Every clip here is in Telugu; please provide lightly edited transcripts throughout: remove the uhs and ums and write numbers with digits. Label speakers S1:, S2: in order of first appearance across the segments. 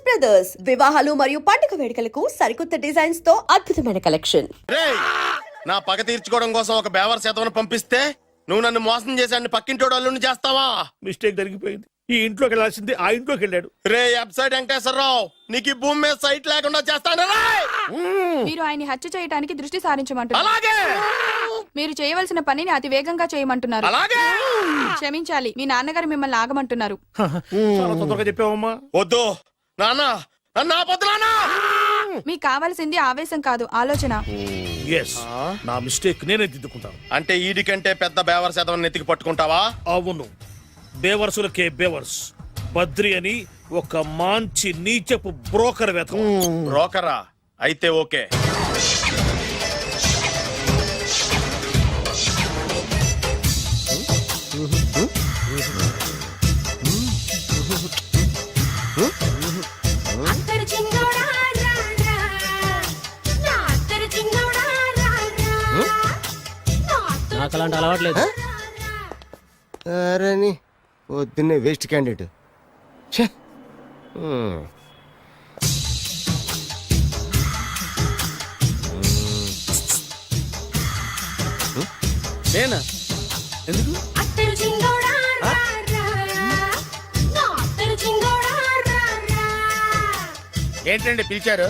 S1: బ్రదర్స్ వివాహాలు మరియు పండుగ వేడుకలకు సరికొత్త డిజైన్స్ తో అద్భుతమైన కలెక్షన్.
S2: రేయ్, నా పగ తీర్చుకోవడం కోసం ఒక బేవర్ శాతవను పంపిస్తే నువ్వు నన్ను మోసం చేశాన్ని పక్కింటోడు అల్లుని చేస్తావా?
S3: మిస్టేక్ జరిగిపోయింది. ఈ ఇంట్లోకి వెళ్ళాల్సింది ఆ ఇంట్లోకి వెళ్ళాడు.
S2: రే వెబ్సైట్ వెంకటేశ్వరరావు, నీకు ఈ భూమి మీద సైట్ లేకుండా చేస్తాను.
S4: మీరు ఆయన్ని హత్య చేయడానికి దృష్టి సారించమంటున్నారు.
S2: అలాగే
S4: మీరు చేయవలసిన పనిని అతి వేగంగా చేయమంటున్నారు.
S2: అలాగే
S4: క్షమించాలి, మీ నాన్నగారు మిమ్మల్ని ఆగమంటున్నారు.
S3: చాలా తొందరగా చెప్పావమ్మా.
S2: వద్దు నాన్న, నన్ను ఆపొద్దు నాన్న.
S4: మీకు కావాల్సింది ఆవేశం కాదు, ఆలోచన.
S3: ఎస్, నా మిస్టేక్ నేనే దిద్దుకుంటాను.
S2: అంటే ఈడి కంటే పెద్ద బేవర్ శాతవన్ నెత్తికి పట్టుకుంటావా?
S3: అవును, బేవర్సులకే బేవర్స్. బద్రి అని ఒక మంచి నీచపు బ్రోకర్ వేతం.
S2: బ్రోకరా? అయితే ఓకే.
S5: నాకు అలాంటి అలవాట్లేదు.
S6: అరే పొద్దున్నే వేస్ట్ క్యాండిడేట్.
S2: నేనా? ఎందుకు? ఏంటండి పిలిచారు?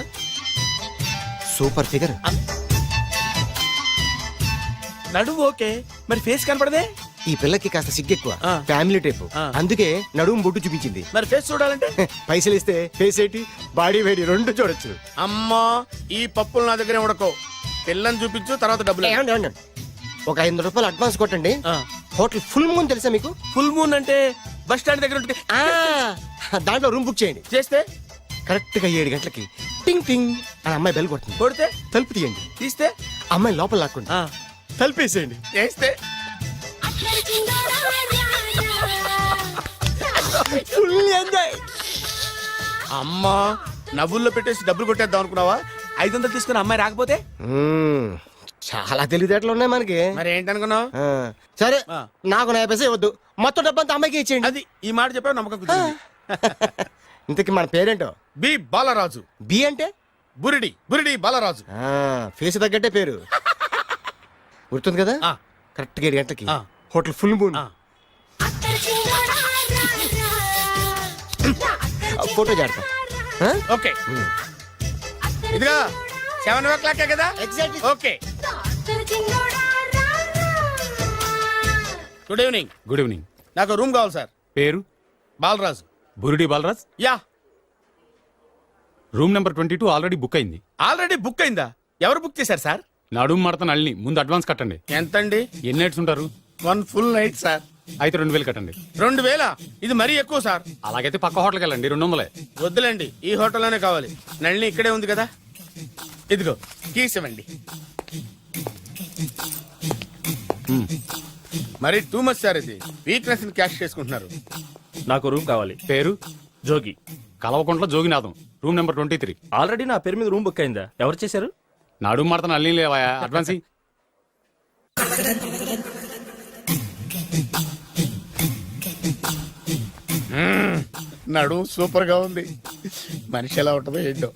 S6: Super figure.
S2: నడువు ఓకే, మరి ఫేస్ కనపడదే.
S6: ఈ పిల్లకి కాస్త సిగ్గెక్కువ,
S2: ఆ.
S6: Family type.
S2: ఆ.
S6: అందుకే నడుము బొట్టు చూపించింది.
S2: మరి ఫేస్ చూడాలంటే
S6: పైసలు ఇస్తే ఫేస్ ఏంటి, బాడీ వేడి రెండు చూడొచ్చు.
S2: అమ్మా, ఈ పప్పులు నా దగ్గర ఉడకో. పిల్లని చూపించు, తర్వాత డబ్బులు.
S6: ఏమండి, ఏమండి? ఒక 500 రూపాయలు అడ్వాన్స్ కొట్టండి.
S2: ఆ.
S6: హోటల్ ఫుల్ మూన్ తెలుసా మీకు?
S2: ఫుల్ మూన్ అంటే బస్ స్టాండ్ దగ్గర ఉంటుంది.
S6: ఆ, దాంట్లో రూమ్ బుక్ చేయండి.
S2: చేస్తే
S6: కరెక్ట్ గా 7 గంటలకి టింగ్ టింగ్ అని అమ్మాయి బెల్ కొడుతుంది.
S2: కొడితే
S6: తలుపు తీయండి.
S2: తీస్తే
S6: అమ్మాయి లోపల లాక్కోండి. తలుపేసేయండి.
S2: చేస్తే
S6: ఫుల్ ఎంజాయ్.
S2: అమ్మా, నవ్వుల్లో పెట్టేసి డబ్బులు కొట్టేద్దాం అనుకున్నావా? 500 తీసుకుని అమ్మాయి రాకపోతే
S6: చాలా తెలివితేటలు ఉన్నాయి మనకి.
S2: మరి ఏంటనుకున్నావు?
S6: ఆ, సరే,
S2: ఆ.
S6: నాకు 50 పైసే వద్దు, మొత్తం డబ్బంతా అమ్మాయికి ఇచ్చేయండి.
S2: అది ఈ మాట చెప్పావు, నమ్మకం కుదిరింది.
S6: ఇంతకి మన పేరేంటో?
S2: బి బాలరాజు.
S6: బి అంటే
S2: బురిడి బురిడి బాలరాజు.
S6: ఫేస్ తగ్గట్టే పేరు. గుర్తుంది కదా?
S2: ఆ.
S6: కరెక్ట్ గా 7 గంటలకి
S2: ఆ.
S6: Hotel full moon.
S2: ఆ.
S6: ఫోటో జాడతా.
S2: ఓకే, ఇదిగా 7 కదా?
S6: Exactly.
S2: Okay. Good evening.
S7: Good evening.
S2: నాకు రూమ్ కావాలి సార్.
S7: పేరు?
S2: Balaraju.
S7: Burudi Balaraj.
S2: Yeah.
S7: Room number 22 already book అయింది.
S2: ఆల్రెడీ బుక్ అయిందా? ఎవరు బుక్ చేశారు సార్?
S7: నడుము మడత నళ్ళని ముందు అడ్వాన్స్ కట్టండి.
S2: ఎంతండి?
S7: ఎన్ని నైట్స్ ఉంటారు?
S2: 1 ఫుల్ నైట్ సార్.
S7: అయితే 2000 కట్టండి.
S2: 2000? ఇది మరీ ఎక్కువ సార్.
S7: అలాగైతే పక్క హోటల్కి వెళ్ళండి, 200.
S2: వద్దులేండి, ఈ హోటల్లోనే కావాలి. నళిని ఇక్కడే ఉంది కదా. ఇదిగో కీస్ ఇవ్వండి. మరి టూ మచ్ సార్, ఇది వీక్నెస్ క్యాష్ చేసుకుంటున్నారు.
S5: నాకు రూమ్ కావాలి.
S7: పేరు?
S5: Jogi.
S7: Kalavakuntla Joginatham. Room number 23.
S5: Already నా పేరు మీద రూమ్ బుక్ అయిందా? ఎవరు చేశారు?
S7: నడుము మడత నళ్ళని లేవా? అడ్వాన్స్ ఇయ్యి.
S2: నడు సూపర్ గా ఉంది. మనిషి ఎలా ఉంటుందో ఏంటో.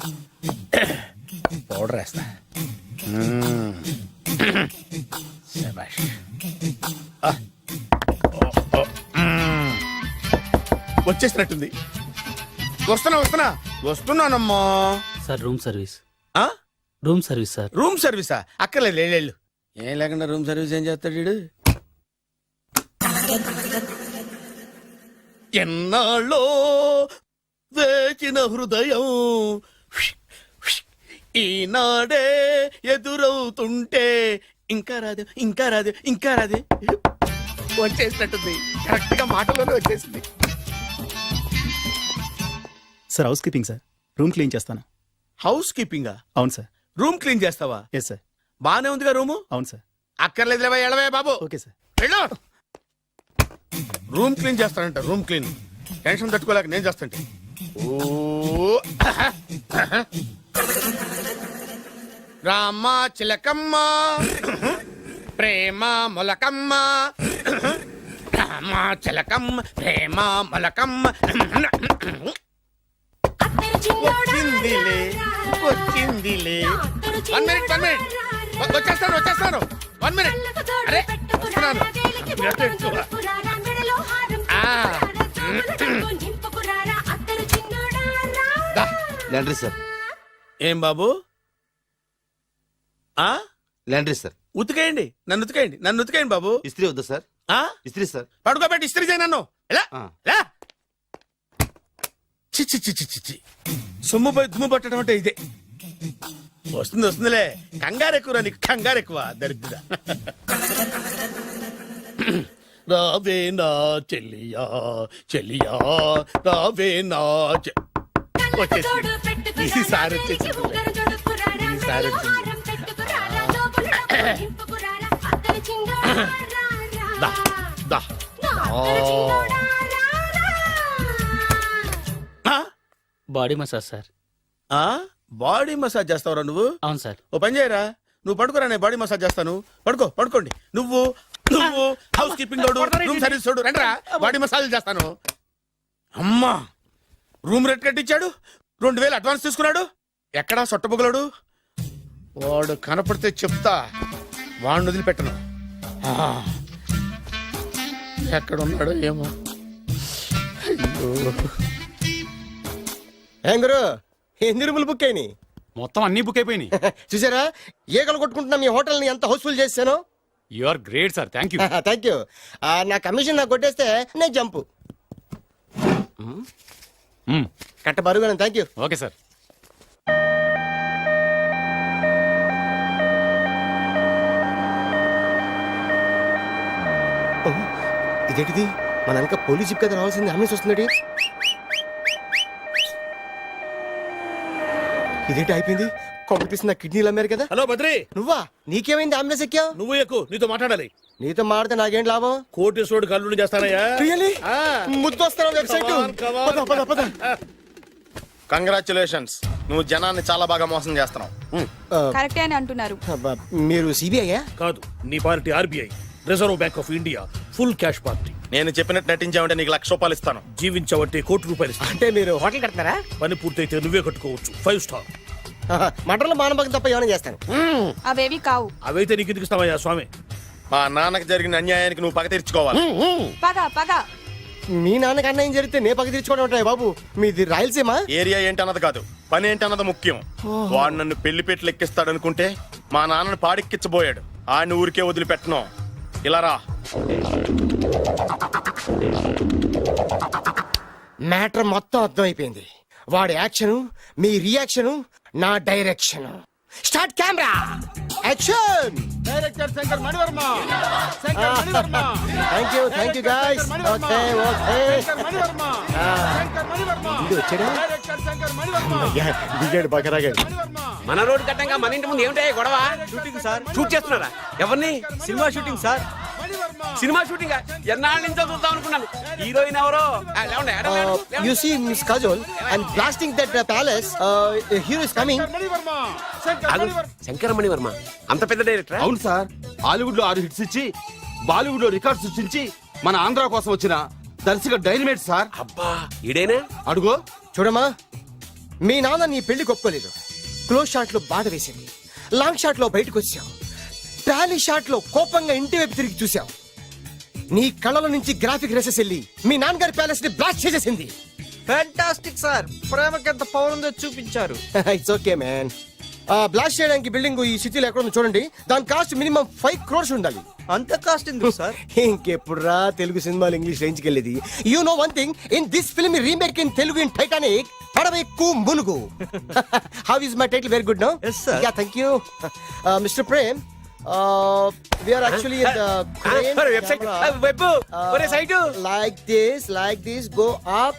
S2: పౌడర్ వేస్తా. శభాష్. వచ్చేసినట్టుంది. వస్తున్నానమ్మా.
S5: Sir room service.
S2: ఆ?
S5: Room service sir.
S2: రూమ్ సర్వీసా? అక్కర్లేదు, లేళ్ళు. ఏం లేకుండా రూమ్ సర్వీస్ ఏం చేస్తాడు వీడు? ఎన్నాళ్ళో వేచిన హృదయం ఈనాడే ఎదురవుతుంటే ఇంకా రాదు, ఇంకా రాదు, ఇంకా రాదు. వచ్చేసినట్టుంది. కరెక్ట్ గా మాటలోనే వచ్చేసింది.
S8: Sir housekeeping sir. Room clean చేస్తాను.
S2: హౌస్ కీపింగా?
S8: అవును సార్.
S2: రూమ్ క్లీన్ చేస్తావా?
S8: Yes sir.
S2: బానే ఉందిగా రూము?
S8: అవును సార్.
S2: అక్కర్లేదు, ఎడవే బాబు.
S8: Okay sir.
S2: వెళ్ళు. రూమ్ క్లీన్ చేస్తానంట. రూమ్ క్లీన్ టెన్షన్ తట్టుకోలేక నేను చేస్తాంటే. ఓ రామ చిలకమ్మ ప్రేమ మొలకమ్మ, రామ చిలకమ్మ ప్రేమ మొలకమ్మ. వచ్చిందిలే వచ్చిందిలే. 1 minute 1 minute. వచ్చేస్తాను 1 minute. అరే వస్తున్నాను. దా.
S6: లాండ్రీ సార్,
S2: ఏం బాబు ఆ
S6: లాండ్రీ సార్.
S2: ఉతికేయండి, నన్ను ఉతికేయండి బాబు.
S6: ఇస్త్రీ వద్దా సార్?
S2: ఆ
S6: ఇస్త్రీ సార్.
S2: పడుకోబెట్టి ఇస్త్రీ చేయి నన్ను. ఎలా
S6: ఆ.
S2: ఎలా చిచ్చి చిచ్చి చిచ్చి సొమ్ము పోయి దుమ్ము పట్టడం అంటే ఇదే. వస్తుందిలే, కంగారు ఎక్కువ, నీకు కంగారు ఎక్కువ దరిద్ర. రావే నా చెల్లియా చెల్లియా రావే నా వచ్చేసి ఈసారి వచ్చేసి ఈసారి వచ్చింది. దా దా
S5: body massage sir.
S2: Body massage చేస్తావురా నువ్వు?
S5: అవును సార్.
S2: ఓ పని చేయరా, నువ్వు పడుకోరా, నేను బాడీ మసాజ్ చేస్తాను. పడుకోండి. నువ్వు హౌస్ కీపింగ్ తోడు, రూమ్ సర్వీస్ తోడు, రండిరా బాడీ మసాజ్ చేస్తాను. అమ్మా, రూమ్ రేట్ కట్టించాడు, 2000 అడ్వాన్స్ తీసుకున్నాడు. ఎక్కడా సొట్టబొగలాడు? వాడు కనపడితే చెప్తా, వాడిని వదిలిపెట్టను. ఎక్కడున్నాడో ఏమో. అయ్యో,
S6: ఏం గురు, ఎన్ని రూములు బుక్ అయినాయి?
S7: మొత్తం అన్ని బుక్ అయిపోయినాయి.
S6: చూసారా, ఈగలు కొట్టుకుంటున్నా మీ హోటల్ ని ఎంత హౌస్ఫుల్ చేశాను.
S7: You are great sir, thank you.
S6: Thank you. నా కమిషన్ నాకు కొట్టేస్తే నేను జంపు కట్ట బరుగా. Thank you.
S7: Okay sir.
S6: ఇదేంటిది, మన వెనక పోలీస్ జిప్ కదా రావాల్సింది, అంబులెన్స్ వస్తుంది. ఇదేంటి అయిపోయింది, కొంపటిస్తుంది, నా కిడ్నీలు అమ్మారు కదా.
S2: హలో బద్రి,
S6: నువ్వా? నీకేమైంది, అంబులెన్స్ ఎక్కావు?
S2: నువ్వు ఎక్కువ, నీతో మాట్లాడాలి.
S6: నీతో మాడితే నాకేం లాభం?
S2: కోటేశ్వరుడు కల్లుడు చేస్తానయ్యా.
S6: Really? ముద్దు వస్తారా వెబ్సైట్?
S2: కంగ్రాచులేషన్స్, నువ్వు జనాన్ని చాలా బాగా మోసం చేస్తున్నావు.
S4: కరెక్టే అని అంటున్నారు.
S6: మీరు సిబిఐయా?
S3: కాదు, నీ party RBI, reserve bank of India, full cash party.
S2: నేను చెప్పినట్టు నటించావంటే నీకు ₹1,00,000 ఇస్తాను.
S3: జీవించవంటే ₹1,00,00,000 ఇస్తాను.
S6: అంటే మీరు హోటల్ కడతారా?
S3: పని పూర్తయితే నువ్వే కట్టుకోవచ్చు, 5 స్టార్.
S6: మటన్లో మానభంగం తప్ప ఏమైనా చేస్తాను.
S4: అవేవి కావు.
S3: అవైతే నీకు ఎందుకు ఇస్తావయ్యా స్వామి?
S2: మా నాన్నకి జరిగిన అన్యాయానికి నువ్వు పగ తీర్చుకోవాలి.
S4: పగ
S6: మీ నాన్నకి అన్యాయం జరిగితే నే పక్క తీర్చుకోవడం ఉంటాయి బాబు. మీది రాయలసీమ.
S2: ఏరియా ఏంటన్నది కాదు, పని ఏంటన్నది ముఖ్యం. వాడు నన్ను పెళ్లి పెట్లు ఎక్కిస్తాడు అనుకుంటే మా నాన్నను పాడెక్కించబోయాడు. ఆయన ఊరికే వదిలిపెట్టను. ఇలా రా.
S6: మ్యాటర్ మొత్తం అర్థమైపోయింది. వాడి యాక్షన్, మీ రియాక్షన్, నా direction. Start camera, action.
S2: Director Shankar Mani Varma.
S6: Thank you guys. Okay దిగాడు బకరాగాడు.
S9: మన రోడ్డు కట్టంగా మన ఇంటి ముందు ఏమిటాయి గొడవ? Shooting sir. షూట్ చేస్తున్నారా? ఎవరిని? Cinema shooting sir. Cinema shooting ఎన్నాళ్ళ నుంచో చూద్దాం అనుకున్నాను. హీరోయిన్ ఎవరో?
S6: You see Miss Kajol and blasting that palace. Hero is coming.
S9: Shankara Mani Varma అంత పెద్ద డైరెక్టర్?
S10: అవును సార్, హాలీవుడ్ లో 6 హిట్స్ ఇచ్చి బాలీవుడ్ లో రికార్డ్ సృష్టించి మన ఆంధ్ర కోసం వచ్చిన దర్శక డైనమేట్ సార్.
S9: అబ్బా, ఈడేనా?
S10: అడుగో.
S6: చూడమ్మా, మీ నాన్న నీ పెళ్లి ఒప్పుకోలేదు. క్లోజ్ షాట్ లో బాధ వేసింది, లాంగ్ షాట్ లో బయటకు వచ్చావు, టాలీ షాట్ లో కోపంగా ఇంటి వైపు తిరిగి చూసావు. నీ కళ్ళల నుంచి గ్రాఫిక్ రెసెస్ వెళ్ళి మీ నాన్నగారి ప్యాలెస్ ని బ్లాస్ట్ చేసేసింది.
S9: ఫ్యాంటాస్టిక్ సార్, ప్రేమకి ఎంత పవర్ ఉందో చూపించారు.
S6: It's okay man. బ్లాస్ట్ చేయడానికి బిల్డింగ్ ఈ సిటీలో ఎక్కడ ఉందో చూడండి. దాని కాస్ట్ మినిమం 5 crores ఉండాలి.
S9: అంత కాస్ట్ ఎందుకు సార్?
S6: ఇంకెప్పుడు రా తెలుగు సినిమాలు ఇంగ్లీష్ రేంజ్కి వెళ్ళేది. You know one thing, in this film remake in Telugu in Titanic, పడవెక్కు మునుగు. How is my title? Very good no?
S9: Yes, sir.
S6: Yeah, thank you. Mister Prem, we are actually in the crane
S9: website
S6: camera.
S9: Web ఒరే site
S6: like this, go up,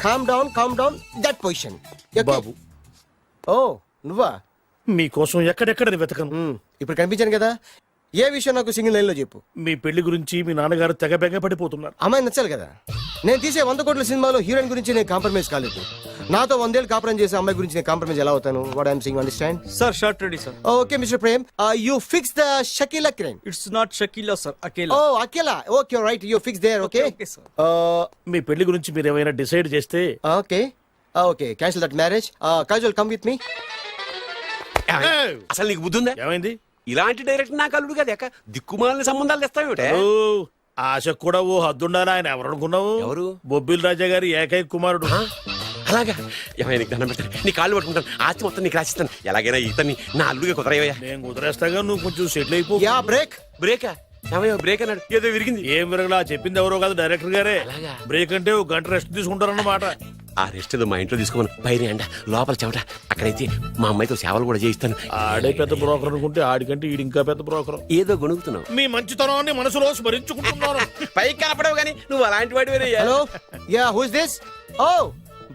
S6: calm down, that position. Okay?
S3: బాబు,
S6: Oh, నువ్వా?
S3: మీకోసం ఎక్కడెక్కడ వెతకను.
S6: ఇప్పుడు కనిపించాను కదా. ఏ విషయం నాకు సింగిల్ లైన్ లో చెప్పు.
S3: మీ పెళ్లి గురించి మీ నాన్నగారు తెగ బెగ పడిపోతున్నారు.
S6: అమ్మాయి నచ్చాలి కదా. నేను తీసే 100 కోట్ల సినిమాలో హీరోయిన్ గురించి నేను కాంప్రమైజ్ కాలేదు. నాతో 100 ఏళ్ళు కాపురం చేసే అమ్మాయి గురించి నేను కాంప్రమైజ్ ఎలా అవుతాను? What I'm saying, understand?
S9: Sir shot ready sir.
S6: Okay mister Prem, you fix the Shakila crime.
S9: It's not Shakila sir, Akela.
S6: Oh Akela, okay right, you fix there. Okay
S9: Okay, sir.
S3: మీ పెళ్లి గురించి మీరు ఏమైనా డిసైడ్ చేస్తే
S6: okay. Okay cancel that marriage. Kajal come with me.
S9: అసలు నీకు బుద్ధి ఉందా?
S3: ఏమైంది?
S9: ఇలాంటి డైరెక్టర్ నాకు అల్లుడు కదా ఎక్క దిక్కుమాలని సంబంధాలు తెస్తావేమిటే?
S3: ఓ, ఆశకు కూడా ఓ హద్దుండాలి. ఆయన ఎవరు అనుకున్నావు?
S9: ఎవరు?
S3: బొబ్బిల్ రాజా గారి ఏకైక కుమారుడు.
S9: అలాగా ఏమైనా నీకు దండం పెడతాను, నీ కాళ్ళు పట్టుకుంటాను, ఆస్తి మొత్తం నీకు రాసిస్తాను. ఎలాగైనా ఇతన్ని నా అల్లుడిగా కుదరయ్యా.
S3: నేను కుదిరేస్తాగా, నువ్వు కొంచెం సెటిల్ అయిపో.
S6: Yeah break.
S9: బ్రేకా? ఏమయ్యా బ్రేక్ అన్నాడు, ఏదో విరిగింది.
S3: ఏం విరగలా, చెప్పింది ఎవరో కాదు, డైరెక్టర్ గారే.
S9: అలాగా?
S3: బ్రేక్ అంటే ఒక గంట రెస్ట్ తీసుకుంటారన్నమాట.
S9: ఆ రెస్ట్ ఏదో మా ఇంట్లో తీసుకోమను. పైన ఎండ లోపల చెమట. అక్కడైతే మా అమ్మాయితో సేవలు కూడా చేయిస్తాను.
S3: ఆడే పెద్ద బ్రోకర్ అనుకుంటే ఆడికంటే ఈడు ఇంకా పెద్ద బ్రోకర్.
S9: ఏదో గొణుగుతున్నావు.
S3: మీ మంచితనాన్ని మనసులో స్మరించుకుంటున్నాను.
S9: పైకి కనపడవు కానీ నువ్వు అలాంటి వాడి.
S6: Hello, ya who is this? Oh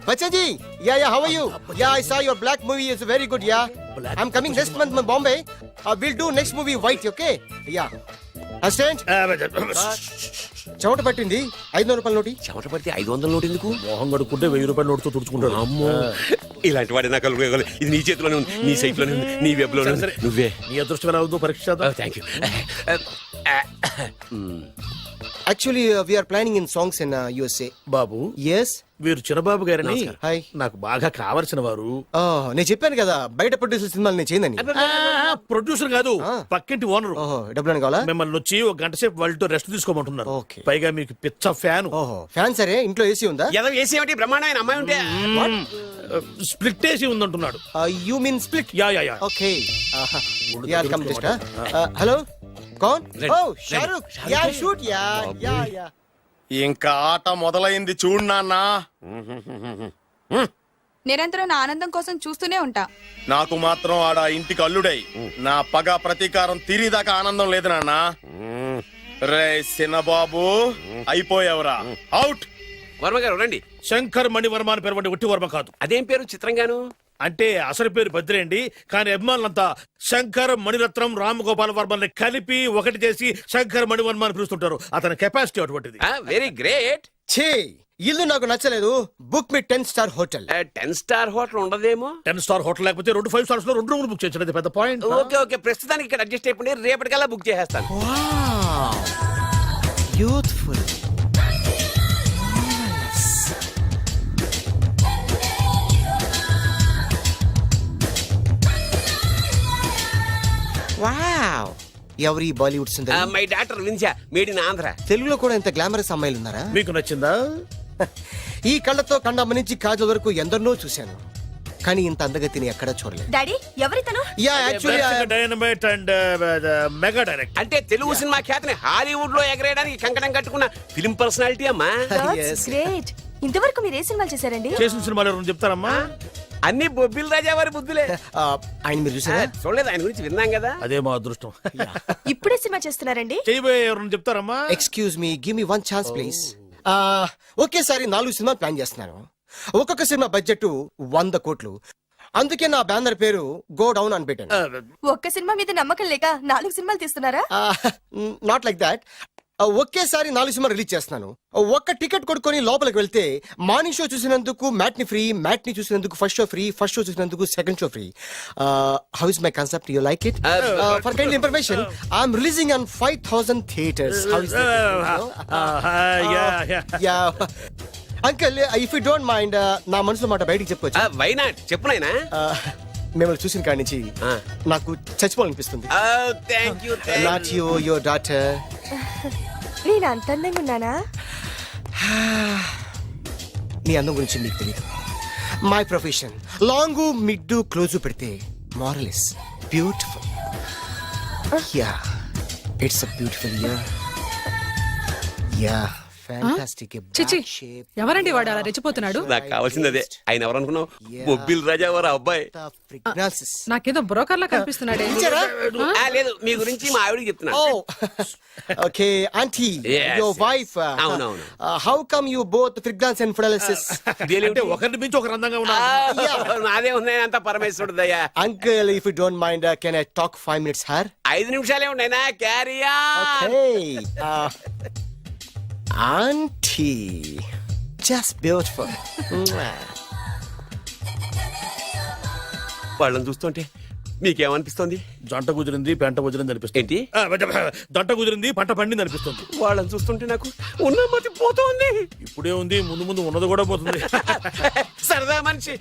S6: Bachchan ji, ya ya, how are you? Ya I saw your black movie is very good. Ya I am coming next month my Bombay. Will do next movie white. Okay ya. Assistant, చెమట పట్టింది. 500 రూపాయల నోటి.
S9: చెమట పడితే 500 నోటు ఎందుకు?
S3: మోహం కడుక్కుంటే 1000 రూపాయల నోటుతో తుడుచుకుంటాడు.
S9: అమ్మో, ఇలాంటి వాడి నాకు అల్లుడు కావాలి. ఇది నీ చేతిలోనే ఉంది, నీ సైట్ లోనే ఉంది, నీ వెబ్ లోనే ఉంది. నువ్వే.
S3: నీ అదృష్టం ఎలా అవుతుందో పరీక్ష చేద్దాం.
S9: Thank you.
S6: Actually we're planning in songs in USA.
S3: Babu,
S6: yes.
S3: వీరు చిన్నబాబు గారని
S6: నమస్కారం. హాయ్.
S3: నాకు బాగా కావలసిన వారు.
S6: నేను చెప్పాను కదా బయట ప్రొడ్యూసర్ సినిమాలు నేను చేయదని.
S3: ప్రొడ్యూసర్ కాదు, పక్కింటి ఓనరు.
S6: ఓహో, డబ్బులు కావాలా?
S3: మిమ్మల్ని వచ్చి ఒక గంట సేపు వాళ్ళతో రెస్ట్ తీసుకోమంటున్నారు.
S6: ఓకే.
S3: పైగా మీకు పిచ్చ ఫ్యాన్.
S6: ఓహో, ఫ్యాన్ సరే. ఇంట్లో ఏసీ ఉందా?
S9: ఏదో ఏసీ ఏమిటి, బ్రహ్మాండమైన అమ్మాయి ఉంటే.
S3: స్ప్లిట్ వేసి ఉందంటున్నాడు.
S6: You mean split?
S3: Yeah yeah yeah.
S6: Okay. Yeah come just. Hello, కౌన్? Oh Shahrukh. Yeah shoot. Yeah yeah yeah.
S2: ఇంకా ఆట మొదలైంది చూడు నాన్న.
S4: నిరంతరం నా ఆనందం కోసం చూస్తూనే ఉంటా.
S2: నాకు మాత్రం ఆడ ఇంటికి అల్లుడై నా పగ ప్రతీకారం తీరిదాకా ఆనందం లేదు నాన్న. రే సినబాబు, అయిపోయావురా, అవుట్.
S9: వర్మ గారు రండి.
S3: శంకర్ మణివర్మ అని పేరు, ఒట్టి వర్మ కాదు.
S9: అదేం పేరు చిత్రంగాను?
S3: అంటే అసలు పేరు బద్రి అండి, కానీ అభిమానులంతా శంకర్ మణిరత్నం రామగోపాల్ వర్మని కలిపి ఒకటి చేసి శంకర్ మణివర్మ అని పిలుస్తుంటారు. అతని కెపాసిటీ అటువంటిది.
S9: Very great.
S6: ఛీ, ఇల్లు నాకు నచ్చలేదు. బుక్ మీ 10 స్టార్ హోటల్.
S9: 10 స్టార్ హోటల్ ఉండదేమో.
S3: 10 స్టార్ హోటల్ లేకపోతే 2 5 స్టార్స్ లో 2 రూములు బుక్ చేయొచ్చు. అది పెద్ద పాయింట్.
S9: ఓకే ఓకే, ప్రస్తుతానికి ఇక్కడ అడ్జస్ట్ అయిపోయి రేపటికల్లా బుక్ చేసేస్తాను.
S6: యూత్ఫుల్. వావ్, ఎవరి బాలీవుడ్ సుందరి?
S9: మై డాక్టర్ విన్సా, మేడ్ ఇన్ ఆంధ్ర.
S6: తెలుగులో కూడా ఇంత గ్లామరస్ అమ్మాయిలు ఉన్నారా?
S3: మీకు నచ్చిందా?
S6: ఈ కళ్ళతో కండమ్మ నుంచి కాజల్ వరకు ఎందరినో చూశాను, కానీ ఇంత అందగతిని ఎక్కడా చూడలేదు.
S1: డాడీ ఎవరితను?
S6: Yeah actually
S3: dynamite and mega direct.
S9: అంటే తెలుగు సినిమా ఖ్యాతిని హాలీవుడ్ లో ఎగరేయడానికి కంకణం కట్టుకున్న ఫిలిం పర్సనాలిటీ అమ్మా.
S1: గ్రేట్. ఇంతవరకు మీరు ఏ సినిమాలు చేశారండి?
S3: చేసిన సినిమాలు ఎవరు చెప్తారమ్మా?
S9: అన్ని బొబ్బిల్ రాజా వారి బుద్ధులే.
S6: ఆయన మీరు చూసారా?
S9: చూడలేదు, ఆయన గురించి విన్నాం కదా.
S3: అదే మా అదృష్టం.
S1: ఇప్పుడే సినిమా చేస్తున్నారండి?
S3: చేయబోయే ఎవరు చెప్తారమ్మా?
S6: Excuse me, give me 1 chance please. ఒకేసారి 4 సినిమాలు ప్లాన్ చేస్తున్నాను. ఒక్కొక్క సినిమా బడ్జెట్ 100 కోట్లు. అందుకే నా బ్యానర్ పేరు గో డౌన్ అని పెట్టాను.
S1: ఒక్క సినిమా మీద నమ్మకం లేక 4 సినిమాలు తీస్తున్నారా?
S6: Not like that. ఒకేసారి 4 సినిమా రిలీజ్ చేస్తున్నాను. ఒక్క టికెట్ కొనుక్కొని లోపలికి వెళ్తే మార్నింగ్ షో చూసినందుకు మ్యాట్ని ఫ్రీ, మ్యాట్ని చూసినందుకు first show free, first show చూసినందుకు second show free. How is my concept? You like it? For kind information, I'm releasing on 5000 theatres. How is uncle, if you don't mind, నా మనసులో మాట బయటికి చెప్పొచ్చు?
S9: వై నాట్, చెప్పు నాయనా.
S6: మిమ్మల్ని చూసిన కాడి నుంచి నాకు చచ్చిపోవాలనిపిస్తుంది.
S9: Thank you.
S6: Not you, your daughter.
S1: నేను అంత అందంగా ఉన్నానా?
S6: నీ అందం గురించి మీకు తెలియదు. My profession long mid close పెడితే moral is beautiful. Yeah, it's a beautiful year. Yeah, fantastic.
S11: చిచి, ఎవరండి వాడు అలా రెచ్చిపోతున్నాడు?
S9: నాకు కావాల్సింది అదే. ఆయన ఎవరు అనుకున్నావు? బొబ్బిల్ రాజా వారు అబ్బాయి.
S11: నాకేదో బ్రోకర్ లా కనిపిస్తున్నాడే.
S9: లేదు, మీ గురించి మా ఆవిడకి చెప్తున్నా.
S6: Okay aunty, your wife.
S9: అవునవును.
S6: How come you both fragrance and ఫిడాలిసిస్?
S3: అంటే ఒకరిని మించి ఒకరు అందంగా ఉన్నారు.
S9: నాదే ఉన్నాయి అంత పరమేశ్వరుడు దయ్యా.
S6: Uncle, if you don't mind, can I talk 5 minutes her?
S9: 5 నిమిషాలే ఉన్నాయినా, carry on.
S6: Okay. Auntie, just beautiful.
S9: వాళ్ళని చూస్తుంటే మీకేమనిపిస్తోంది?
S3: జంట కుదిరింది పెంట కుదిరింది అనిపిస్తుంది.
S9: ఏంటి?
S3: జంట కుదిరింది పంట పండింది అనిపిస్తుంది.
S9: వాళ్ళని చూస్తుంటే నాకు ఉన్నమతి పోతోంది.
S3: ఇప్పుడే ఉంది, ముందు ముందు ఉన్నది కూడా పోతుంది.
S9: సరదా మనిషి.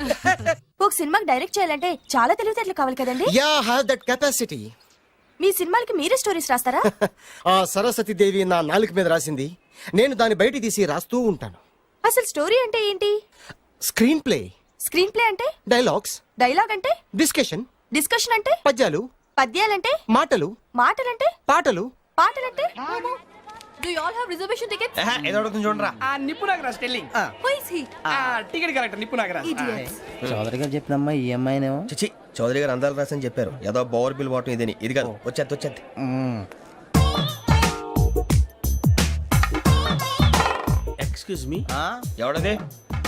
S4: ఒక సినిమాకి డైరెక్ట్ చేయాలంటే చాలా తెలివితేటలు కావాలి కదండి.
S6: Yeah have that capacity.
S4: మీ సినిమాలకి మీరే స్టోరీస్ రాస్తారా?
S6: ఆ సరస్వతి దేవి నా నాలుక మీద రాసింది, నేను దాన్ని బయట తీసి రాస్తూ ఉంటాను.
S4: అసలు స్టోరీ అంటే ఏంటి?
S6: స్క్రీన్ ప్లే,
S4: స్క్రీన్ ప్లే అంటే?
S6: డైలాగ్స్,
S4: డైలాగ్ అంటే?
S6: డిస్కషన్,
S4: డిస్కషన్ అంటే?
S6: పద్యాలు,
S4: పద్యాలంటే?
S6: మాటలు,
S4: మాటలంటే?
S6: పాటలు.
S4: పాటలంటే? Do you all have reservation tickets?
S6: ఏదో అడుగుతుంది చూడరా.
S9: నిప్పు Nagaraj telling.
S4: Who is he?
S9: Ticket correct నిప్పు నాగరాజ్.
S4: Idiots.
S12: చౌదరి గారు చెప్పినమ్మా ఈ అమ్మాయినేమో.
S6: చిచి, చౌదరి గారు అందాలు రాసని చెప్పారు. ఏదో బోర్ బిల్ బాటం ఇదని. ఇది కాదు, వచ్చేది.
S9: Excuse me,
S6: ఎవడది?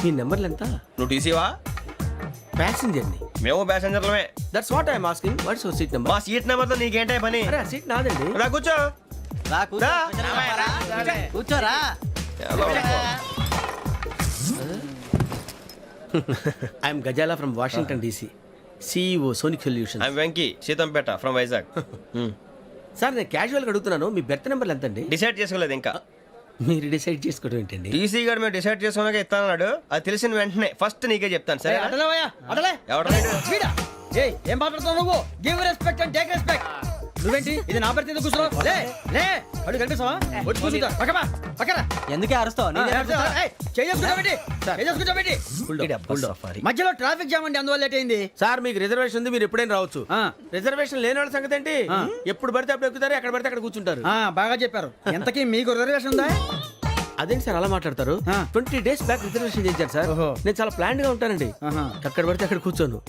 S9: మీ నెంబర్లు ఎంత?
S6: నువ్వు టీసీవా?
S9: ప్యాసింజర్ ని.
S6: మేము ప్యాసెంజర్లమే.
S9: That's what I'm asking. What's your seat number?
S6: మా సీట్ నెంబర్ తో నీకేంటే పని?
S9: అరే సీట్ నాదండి.
S6: రా కూర్చో.
S12: కూర్చోరా.
S9: I'm Ghazala from Washington DC, CEO Sonic Solution.
S6: I'm Venky, Seethampeta from Vizag.
S9: Sir నేను క్యాజువల్ గా అడుగుతున్నాను, మీ బెర్త్ నెంబర్లు ఎంత అండి?
S6: డిసైడ్ చేసుకోలేదు ఇంకా.
S9: మీరు డిసైడ్ చేసుకోవడం ఏంటండి?
S6: టీసీ గారు మేము డిసైడ్ చేసుకున్నాక ఇస్తానన్నాడు. అది తెలిసిన వెంటనే ఫస్ట్ నీకే చెప్తాను. సరే
S12: ఏం మాట్లాడుతున్నావు నువ్వు? Give respect and take respect. నువ్వేంటి ఇది నా పరిస్థితి కూర్చున్నావు? లే లే, అడుగు కనిపిస్తావా? వచ్చి కూర్చుంటా. పక్కన ఎందుకే అరుస్తావు? మధ్యలో ట్రాఫిక్ జామ్ అండి, అందువల్ల లేట్ అయింది.
S9: సార్ మీకు రిజర్వేషన్ ఉంది, మీరు ఎప్పుడైనా రావచ్చు. రిజర్వేషన్ లేని వాళ్ళ సంగతి ఏంటి? ఎప్పుడు పడితే అప్పుడు ఎక్కుతారు, ఎక్కడ పడితే అక్కడ కూర్చుంటారు.
S12: బాగా చెప్పారు. ఎంతకీ మీకు రిజర్వేషన్ ఉందా?
S9: అదేంటి సార్ అలా మాట్లాడతారు? 20 days బ్యాక్ రిజర్వేషన్ చేశారు సార్. నేను చాలా ప్లాన్డ్ గా ఉంటానండి. అక్కడ పడితే అక్కడ కూర్చోను.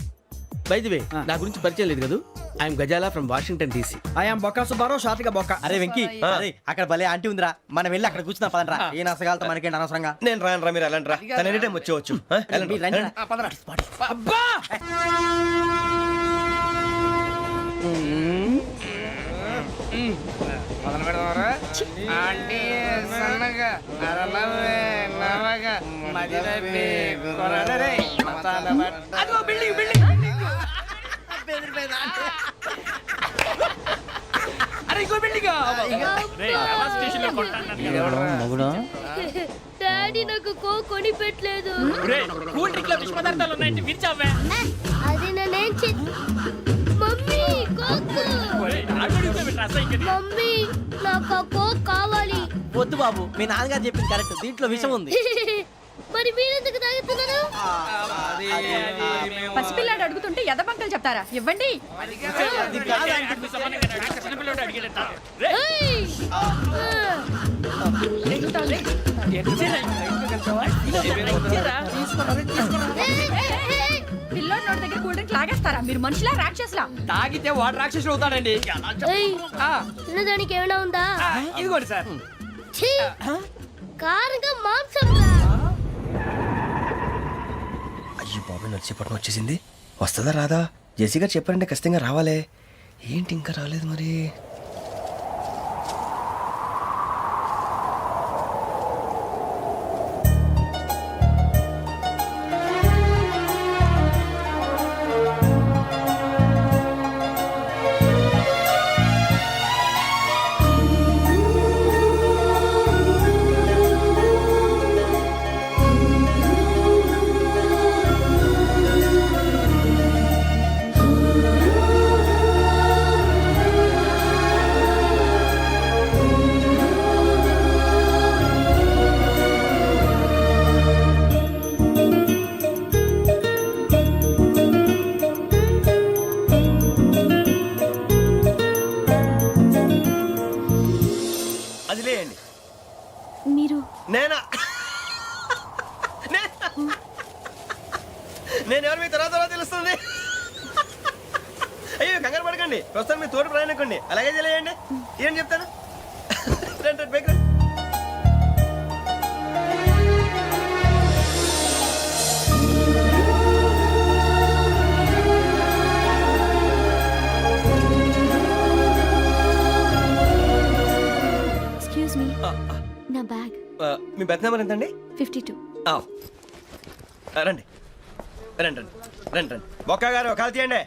S9: బై ది వే, నా గురించి పరిచయం లేదు కదా. I'm Ghazala from Washington DC.
S12: I'm Bokka Subbarao, షార్ట్గా బొక్క. అరే వెంకీ, అక్కడ భలే ఆంటీ ఉందిరా, మనం వెళ్ళి అక్కడ కూర్చున్నా పదనరా. ఏ నసగాలతో మనకేంటి అనవసరంగా.
S6: నేను రాను, మీరు ఎలాంటి రా, తన ఎనీ టైం వచ్చేవచ్చు.
S9: అబ్బా
S13: డాడీ నాకు కొని పెట్టలేదు. అది నేనేం మమ్మీ మమ్మీ నాకు ఆ కోక్ కావాలి.
S12: వద్దు బాబు, మీ నాన్నగారు చెప్పింది కరెక్ట్, దీంట్లో విషయం ఉంది.
S13: మరి మీరెందుకు తాగుతున్నారు?
S4: పసిపిల్లాడు అడుగుతుంటే ఎదబంకలు చెప్తారా? ఇవ్వండి.
S13: ఏయ్!
S4: పిల్లోడి నోటి దగ్గర కూల్ డ్రింక్ లాగేస్తారా? మీరు మనుషులా రాక్షసులా?
S9: తాగితే వాడు రాక్షసుడు అవుతాడండి.
S13: ఏయ్! తినడానికి ఏమైనా ఉందా?
S9: ఇదిగోండి సార్.
S13: ఛీ! కారంగా మాంసం రా.
S6: అయ్యో బాబు, నడిచిపట్నం వచ్చేసింది. వస్తుందా రాదా? జెసి గారు చెప్పారంటే ఖచ్చితంగా రావాలే. ఏంటి ఇంకా రాలేదు మరి?
S13: మీరు
S6: నేనా? నేను ఎవరు మీ తర్వాత తెలుస్తుంది. అయ్యో కంగారు పడకండి, ప్రస్తుతం మీ తోటి ప్రయాణకండి. అలాగే తెలియండి. ఏం చెప్తాను? రండి బైక్ రండి.
S13: ఎక్స్క్యూజ్ మీ, నా బ్యాగ్.
S6: మీ బెత్ నెంబర్ ఎంతండి?
S13: 52.
S6: రండి రండి రండి రండి రండి. బొక్క గారు కాల్ తీయండి.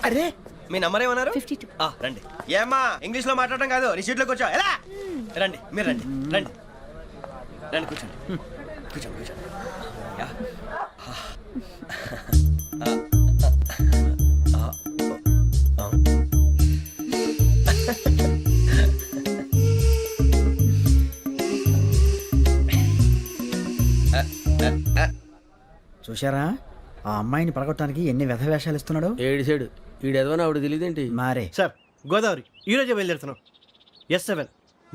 S6: అరే మీ నంబర్ ఏమన్నారు?
S13: 52.
S6: రండి. ఏమ్మా ఇంగ్లీష్ లో మాట్లాడడం కాదు, నీ సీట్లో కూర్చో. ఎలా రండి, మీరు రండి రండి రండి, కూర్చోండి కూర్చోండి కూర్చోండి. యా.
S12: చూశారా ఆ అమ్మాయిని పడగొట్టడానికి ఎన్ని వ్యధ వేషాలు ఇస్తున్నాడు.
S9: ఏడు సైడు ఈడెదవని ఆవిడ తెలియదేంటి.
S12: మారే
S6: సార్ గోదావరి ఈ రోజే బయలుదేరుతున్నాం. S7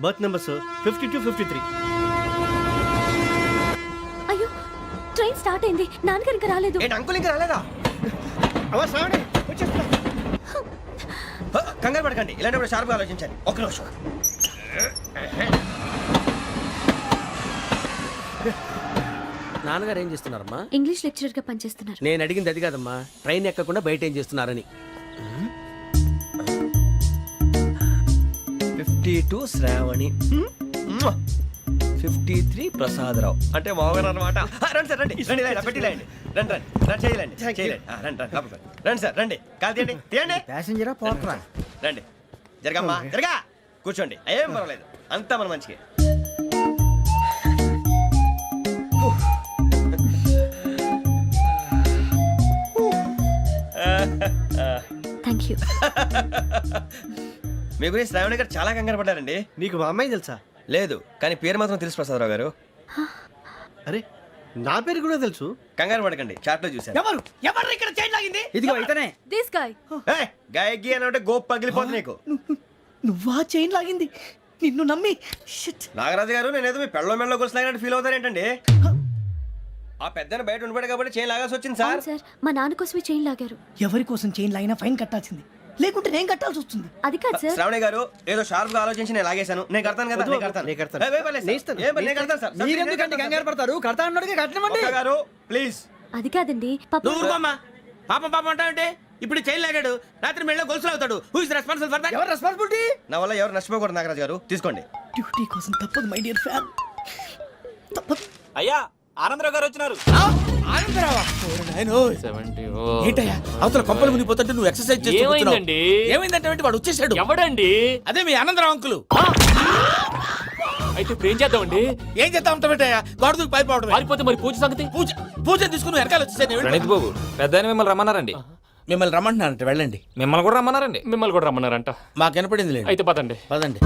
S6: berth numbers 52, 53.
S13: అయ్యో ట్రైన్ స్టార్ట్ అయింది, నాన్నగారు ఇంకా రాలేదు.
S6: ఏంటి అంకుల్ ఇంకా రాలేదా? అవ్వ శ్రావణి వచ్చేస్తున్నా. కంగారు పడకండి, ఇలాంటప్పుడు షార్ప్గా ఆలోచించండి. ఒక్క నిమిషం.
S9: నాన్నగారు ఏం చేస్తున్నారమ్మా?
S13: ఇంగ్లీష్ లెక్చరర్ గా పనిచేస్తున్నారు.
S9: నేను అడిగింది అది కాదమ్మా, ట్రైన్ ఎక్కకుండా బయట ఏం చేస్తున్నారని.
S6: 52 శ్రావణి, 53 ప్రసాదరావు అంటే మామగారు అనమాట. రండి సార్ రండి రండి, ఇలా పెట్టి లేండి. రండి రండి రండి, చేయలేండి చేయలేండి. రండి రండి లోపలికి రండి సార్, రండి కాదు తీయండి తీయండి.
S12: ప్యాసింజరా పోట్రా.
S6: రండి జరగమ్మా జరగా, కూర్చోండి. ఏం పర్వాలేదు, అంతా మన మంచికి.
S13: Thank you.
S6: మీ గురించి శ్రావణి గారు చాలా కంగారు పడ్డారండి. నీకు మా అమ్మాయి తెలుసా? లేదు, కానీ పేరు మాత్రం తెలుసు ప్రసాదరావు గారు. అరే నా పేరు కూడా తెలుసు. కంగారు పడకండి, చాట్ లో చూసాను. ఎవరు ఎవరు ఇక్కడ చైన్ లాగింది?
S12: ఇదిగో ఇతనే.
S13: This guy.
S6: గాయకి అని అంటే గోప్ పగిలిపోతుంది నీకు.
S12: నువ్వా చైన్ లాగింది? నిన్ను నమ్మి.
S6: నాగరాజు గారు, నేనేదో మీ పెళ్ళ మెళ్ళ గురించి లాగినట్టు ఫీల్ అవుతారు ఏంటండి? ఆ పెద్ద బయట ఉండిపోయాడు కాబట్టి చైన్ లాగాల్సి వచ్చింది సార్.
S13: సార్ మా నాన్న కోసమే చైన్ లాగారు.
S12: ఎవరి కోసం చైన్ లాగినా ఫైన్ కట్టాల్సింది, లేకుంటే నేను కట్టాల్సి వస్తుంది.
S13: అది కాదు సార్.
S6: శ్రావణి గారు ఏదో షార్ప్ గా ఆలోచించి నేను లాగేశాను. నేను కడతాను కదా, నేను కడతాను. నేను కడతాను సార్.
S12: మీరెందుకంటే కంగారు పడతారు? కడతా అన్నాడుగా కట్టమండి.
S6: గారు ప్లీజ్.
S13: అది కాదండి
S2: నువ్వు ఊరుకోమ్మా. పాపం పాపం అంటావంటే ఇప్పుడు చైన్ లాగాడు, రాత్రి మెళ్ళ గొలుసులు అవుతాడు. Who is responsible for that?
S12: ఎవరు రెస్పాన్సిబిలిటీ?
S6: నా వల్ల ఎవరు నష్టపోకూడదు నాగరాజు గారు, తీసుకోండి.
S12: డ్యూటీ కోసం తప్పదు మై డియర్ ఫ్యాన్, తప్పదు.
S5: అయ్యా ఆనందరావు గారు వచ్చినారు.
S2: ఏంటయ్యా అవతల కొంపలు మునిగిపోతుంటే నువ్వు ఎక్సర్సైజ్ చేస్తున్నావు?
S5: ఏమైందండి?
S2: ఏమైందంటే వాడు వచ్చేసాడు.
S5: ఎవడండి?
S2: అదే మీ ఆనందరావు అంకులు.
S5: అయితే ఇప్పుడు ఏం చేద్దామండి?
S2: ఏం చేస్తా ఉంటా పెట్టాయా, గోడ దూకి పైపోవడం.
S5: పారిపోతే మరి పూజ సంగతి?
S2: పూజ పూజ తీసుకుని వెనకాల వచ్చేసాను.
S7: ప్రణీత్ బాబు పెద్ద మిమ్మల్ని రమ్మన్నారండి.
S2: మిమ్మల్ని రమ్మంటున్నానంట, వెళ్ళండి.
S7: మిమ్మల్ని కూడా రమ్మన్నారండి.
S5: మిమ్మల్ని కూడా రమ్మన్నారంట.
S2: మాకు వినపడింది లేదు.
S5: అయితే పదండి.
S2: పదండి.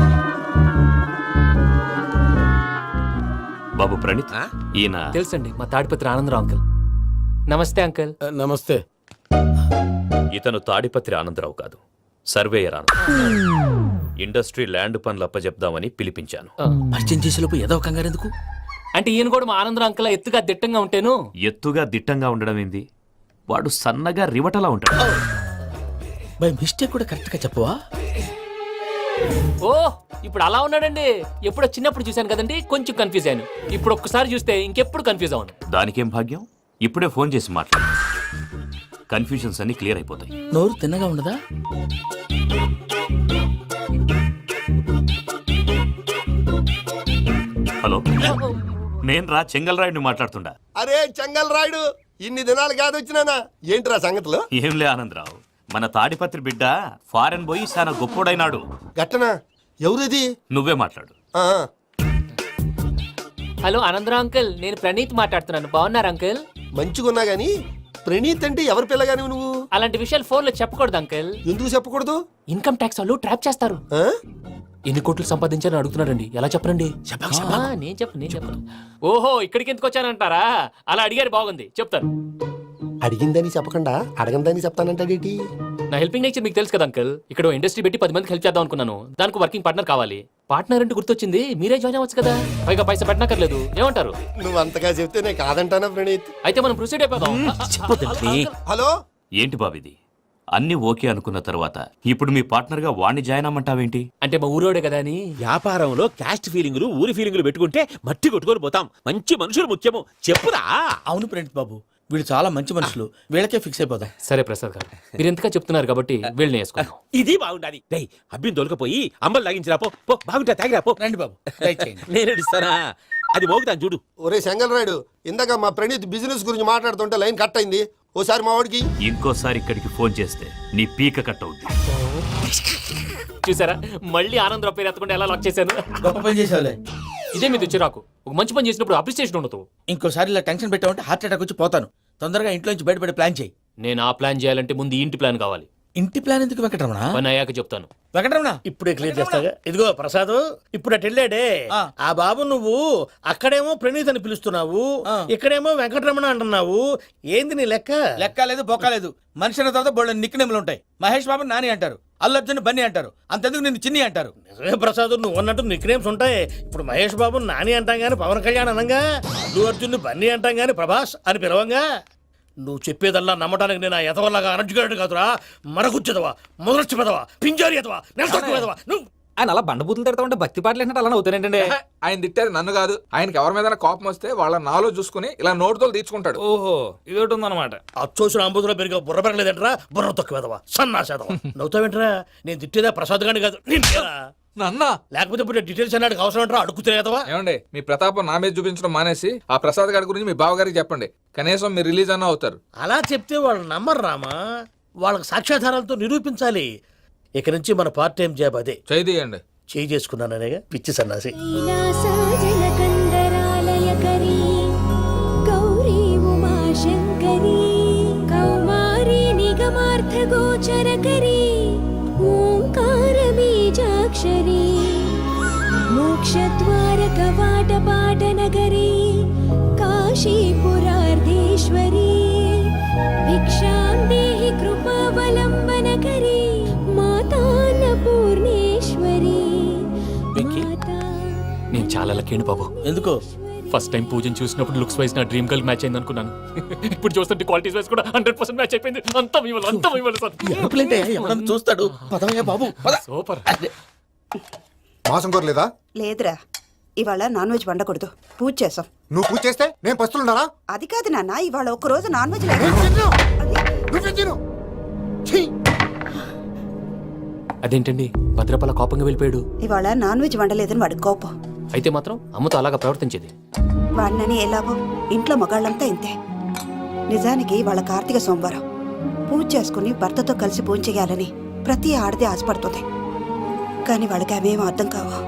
S7: బాబు ప్రణీత్, ఈయన
S5: తెలుసండి మా తాడిపత్రి ఆనందరావు అంకుల్. నమస్తే అంకుల్.
S2: నమస్తే.
S7: ఇతను తాడిపత్రి ఆనందరావు కాదు, సర్వేయర్ ఆనందరావు. ఇండస్ట్రీ ల్యాండ్ పనులు అప్పచెప్దామని పిలిపించాను.
S2: పరిచయం చేసేలోపు ఏదో కంగారు ఎందుకు?
S5: అంటే ఈయన కూడా మా ఆనందరావు అంకుల్ ఎత్తుగా దిట్టంగా ఉంటాను.
S7: ఎత్తుగా దిట్టంగా ఉండడం ఏంది, వాడు సన్నగా రివటలా ఉంటాడు.
S2: బై మిస్టేక్ కూడా కరెక్ట్ గా చెప్పవా?
S5: ఓ ఇప్పుడు అలా ఉన్నాడండి. ఎప్పుడో చిన్నప్పుడు చూశాను కదండి, కొంచెం కన్ఫ్యూజ్ అయ్యాను. ఇప్పుడు ఒక్కసారి చూస్తే ఇంకెప్పుడు కన్ఫ్యూజ్ అవును.
S7: దానికేం భాగ్యం, ఇప్పుడే ఫోన్ చేసి మాట్లాడు. కన్ఫ్యూజన్స్ అన్ని క్లియర్ అయిపోతాయి.
S2: నోరు తిన్నగా ఉండదా?
S7: హలో, నేను రా చెంగల్ రాయుడిని మాట్లాడుతుండా.
S10: అరే చెంగల్ రాయుడు, ఇన్ని దినాలు కాదు వచ్చినానా? ఏంట్రా సంగతులు?
S7: ఏంలే ఆనందరావు, మన తాడిపత్రి బిడ్డ ఫారెన్ పోయి చాలా గొప్పోడైనాడు.
S10: గట్టనా? ఎవరిది?
S7: నువ్వే మాట్లాడు.
S5: హలో ఆనందరావు అంకుల్, నేను ప్రణీత్ మాట్లాడుతున్నాను. బాగున్నారు అంకుల్?
S10: మంచిగున్నా గాని ప్రణీత్ అంటే ఎవరి పిల్లగాని నువ్వు?
S5: అలాంటి విషయాలు ఫోన్లో చెప్పకూడదు అంకుల్.
S10: ఎందుకు చెప్పకూడదు?
S5: ఇన్కమ్ ట్యాక్స్ వాళ్ళు ట్రాప్ చేస్తారు. ఎన్ని కోట్లు సంపాదించాలని అడుగుతున్నారండి, ఎలా చెప్పరండి? నేను చెప్పను. ఓహో ఇక్కడికి ఎందుకు వచ్చానంటారా? అలా అడిగారు, బాగుంది, చెప్తాను.
S10: అడిగిందని చెప్పకుండా అడగందని చెప్తానంటాడేటి?
S5: నా హెల్పింగ్ నేచర్ మీకు తెలుసు కదా అంకుల్. ఇక్కడ ఇండస్ట్రీ పెట్టి 10 మందికి హెల్ప్ చేద్దాం అనుకున్నాను. దానికి వర్కింగ్ పార్ట్నర్ కావాలి. పార్ట్నర్ అంటే గుర్తొచ్చింది, మీరే జాయిన్ అవ్వచ్చు కదా. పైగా పైసా పెట్టనక్కర్లేదు. ఏమంటారు?
S10: నువ్వు అంతగా చెప్తేనే కాదంటానా ప్రణీత్?
S5: అయితే మనం ప్రొసీడ్ అయిపోదాం.
S10: హలో,
S7: ఏంటి బాబిది? అన్ని ఓకే అనుకున్న తర్వాత ఇప్పుడు మీ పార్ట్నర్ గా వాణ్ణి జాయిన్ అమ్మంటావేంటి?
S5: అంటే మా ఊరోడే కదా అని.
S3: వ్యాపారంలో క్యాస్ట్ ఫీలింగులు ఊరి ఫీలింగులు పెట్టుకుంటే మట్టి కొట్టుకొని పోతాం. మంచి మనుషులు ముఖ్యము, చెప్పురా.
S2: అవును ప్రణీత్ బాబు, వీళ్ళు చాలా మంచి మనుషులు, వీళ్ళకే ఫిక్స్ అయిపోదాం.
S5: సరే ప్రసాద్ గారు, మీరు ఎంతగా చెప్తున్నారు కాబట్టి వీళ్ళని వేసుకున్నాం.
S3: ఇది బాగుండాలి. డై అబ్బిని దొలకపోయి అమ్మలు లాగించిరా పో. బాగుంటా తాగిరా పో.
S2: రండి బాబు, దయచేయండి.
S3: నేను ఇస్తానా? అది మోగుతాను చూడు.
S10: ఒరే చెంగల్ రాయుడు, ఇందాక మా ప్రణీత్ బిజినెస్ గురించి మాట్లాడుతుంటే లైన్ కట్ అయింది.
S6: ఓసారి మా వాడికి.
S7: ఇంకోసారి ఇక్కడికి ఫోన్ చేస్తే నీ పీక కట్ అవుద్ది.
S5: చూసారా మళ్ళీ ఆనందరావు పేరు ఎత్తకుండా ఎలా లాక్ చేశాను.
S9: గొప్ప పని చేసావులే.
S5: ఇదే మీద చిరాకు. ఒక మంచి పని చేసినప్పుడు అప్రిసియేషన్ ఉండదు.
S9: ఇంకోసారి ఇలా టెన్షన్ పెట్టామంటే హార్ట్ అటాక్ వచ్చి పోతాను. తొందరగా ఇంట్లో నుంచి బయటపడే ప్లాన్ చేయి.
S5: నేను ఆ ప్లాన్ చేయాలంటే ముందు ఈ ఇంటి ప్లాన్ కావాలి.
S9: ఇంటి ప్లాన్ ఎందుకు వెంకటరమణ?
S5: పని అయ్యాక చెప్తాను.
S9: వెంకటరమణ
S3: ఇప్పుడే క్లియర్ చేస్తాగా. ఇదిగో ప్రసాద్, ఇప్పుడు అటు వెళ్ళాడే
S9: ఆ.
S3: ఆ బాబు, నువ్వు అక్కడేమో ప్రణీత్ అని పిలుస్తున్నావు,
S9: ఆ.
S3: ఇక్కడేమో వెంకటరమణ అంటున్నావు. ఏంది నీ లెక్క?
S9: లెక్క లేదు బొక్క లేదు. మనిషి అన్న తర్వాత బోళ్ళ నిక్నెములు ఉంటాయి. మహేష్ బాబు నాని అంటారు, అల్లు అర్జున్ బన్నీ అంటారు, అంతెందుకు నిన్ను చిన్ని అంటారు.
S3: నిజమే ప్రసాద్, నువ్వు అన్నట్టు నిక్నేమ్స్ ఉంటాయి. ఇప్పుడు మహేష్ బాబు నాని అంటాం గాని పవన్ కళ్యాణ్ అనంగా, అల్లు అర్జున్ బన్నీ అంటాం గాని ప్రభాస్ అని పిలవంగా. నువ్వు చెప్పేదల్లా నమ్మటానికి నేను ఎదవల్లాగా అనర్జుకేటెడ్ కాదురా. మరగుచ్చదవా, మొదలచ్చి పెదవా, పింజారి ఎదవా, నెలసొక్కు పెదవా నువ్వు.
S12: ఆయన అలా బండబూతులు తిడతా ఉంటే భక్తి పాటలు ఏంటంటే అలా అవుతానంటే.
S10: ఆయన తిట్టేది నన్ను కాదు. ఆయనకి ఎవరి మీద కోపం వస్తే వాళ్ళ నాలో చూసుకుని ఇలా నోటుతో తీర్చుకుంటాడు.
S12: ఓహో ఇది ఒకటి ఉందన్నమాట.
S3: అచ్చోసిన అంబుధులో పెరిగే బుర్ర పెరగలేదంటరా, బుర్ర తొక్కువేదవా, సన్నాసేదవా. నవ్వుతావేంట్రా? నేను తిట్టేదా ప్రసాద్ గాని కాదు నిన్నేరా.
S10: నన్న
S3: లేకపోతే ఇప్పుడు డీటెయిల్స్ అన్నాడు అవసరం అంటారా? అడుగుతులేదవా.
S10: ఏమండి, మీ ప్రతాపం నా మీద చూపించడం మానేసి ఆ ప్రసాద్ గారి గురించి మీ బావగారికి చెప్పండి. కనీసం మీరు రిలీజ్ అన్న అవుతారు.
S3: అలా చెప్తే వాళ్ళు నమ్మరు రామా. వాళ్ళకి సాక్ష్యాధారాలతో నిరూపించాలి. ఇక నుంచి మన పార్ట్ టైం జాబ్ అదే.
S10: చేయండి.
S3: చేయి చేసుకున్నాననేగా పిచ్చి సన్నాసి.
S13: కైలాసజలకందరాలయకరీ గౌరీ ఉమాశంకరీ కౌమారీ నిగమార్థగోచరకరీ ఓంకారబీజాక్షరీ మోక్షద్వారకవాటపాటనగరీ కాశీపురార్ధేశ్వరీ భిక్షాం దేహి కృపావలంబనకరీ మాతాన్నపూర్ణేశ్వరీ.
S5: నేను చాలా లక్కీ బాబు.
S3: ఎందుకు?
S5: ఫస్ట్ టైం పూజను చూసినప్పుడు లుక్స్ వైజ్ నా డ్రీమ్ గర్ల్ మ్యాచ్ అయింది అనుకున్నాను. ఇప్పుడు చూస్తుంటే క్వాలిటీస్ వైజ్ కూడా 100% మ్యాచ్ అయిపోయింది. అంతా మీ వల్ల సార్.
S3: ఎవడన్నా చూస్తాడు. పదవయ్యా బాబు పద.
S5: సూపర్.
S6: మాసం కోరలేదా?
S11: లేదురా, ఇవాళ నాన్ వెజ్ వండకూడదు. పూజ చేసాం.
S6: నువ్వు పూజ చేస్తే నేను పస్తులున్నారా?
S11: అది కాదు నాన్న, ఇవాళ ఒక రోజు నాన్ వెజ్
S5: అదేంటండి భద్రపల కోపంగా వెళ్ళిపోయాడు?
S11: ఇవాళ నాన్ వెజ్ వండలేదని వాడి కోపం.
S5: అయితే మాత్రం అమ్మతో అలాగా ప్రవర్తించేది.
S11: వాడినని ఎలాగో ఇంట్లో మగాళ్ళంతా ఇంతే. నిజానికి వాళ్ళ కార్తీక సోమవారం పూజ చేసుకుని భర్తతో కలిసి పూజ చేయాలని ప్రతి ఆడది ఆశపడుతుంది. కానీ వాళ్ళకి అవేం అర్థం కావు.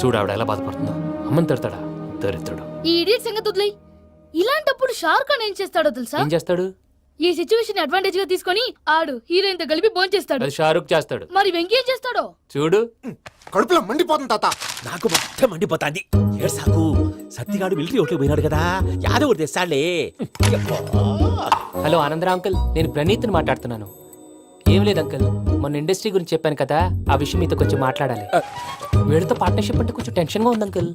S5: చూడు ఆవిడ ఎలా బాధపడుతుందో. అమ్మని తిడతాడా దరిద్రుడు.
S13: ఈ ఇడియట్ సంగతి వదిలేయ్. ఇలాంటప్పుడు షారుఖ్ ఖాన్ ఏం చేస్తాడో తెలుసా?
S5: ఏం చేస్తాడు?
S13: ఈ సిచ్యువేషన్ అడ్వాంటేజ్ గా తీసుకొని ఆడు హీరోయిన్ తో కలిపి బోన్ చేస్తాడు.
S5: అది షారుఖ్ చేస్తాడు.
S13: మరి వెంకీ ఏం చేస్తాడో
S5: చూడు.
S6: కడుపులో మండిపోతుంది తాత.
S9: నాకు మొత్తం మండిపోతాంది. ఏడ్సాకు. సత్తిగాడు మిలిటరీ ఒకటి పోయినాడు కదా, యాదవ్ ఒకటి తెస్తాడులే.
S5: హలో ఆనందరా అంకుల్, నేను ప్రణీత్ని మాట్లాడుతున్నాను. ఏం లేదు అంకుల్, మొన్న ఇండస్ట్రీ గురించి చెప్పాను కదా, ఆ విషయం మీతో కొంచెం మాట్లాడాలి. వీడితో పార్ట్నర్షిప్ అంటే కొంచెం టెన్షన్ గా ఉంది అంకుల్.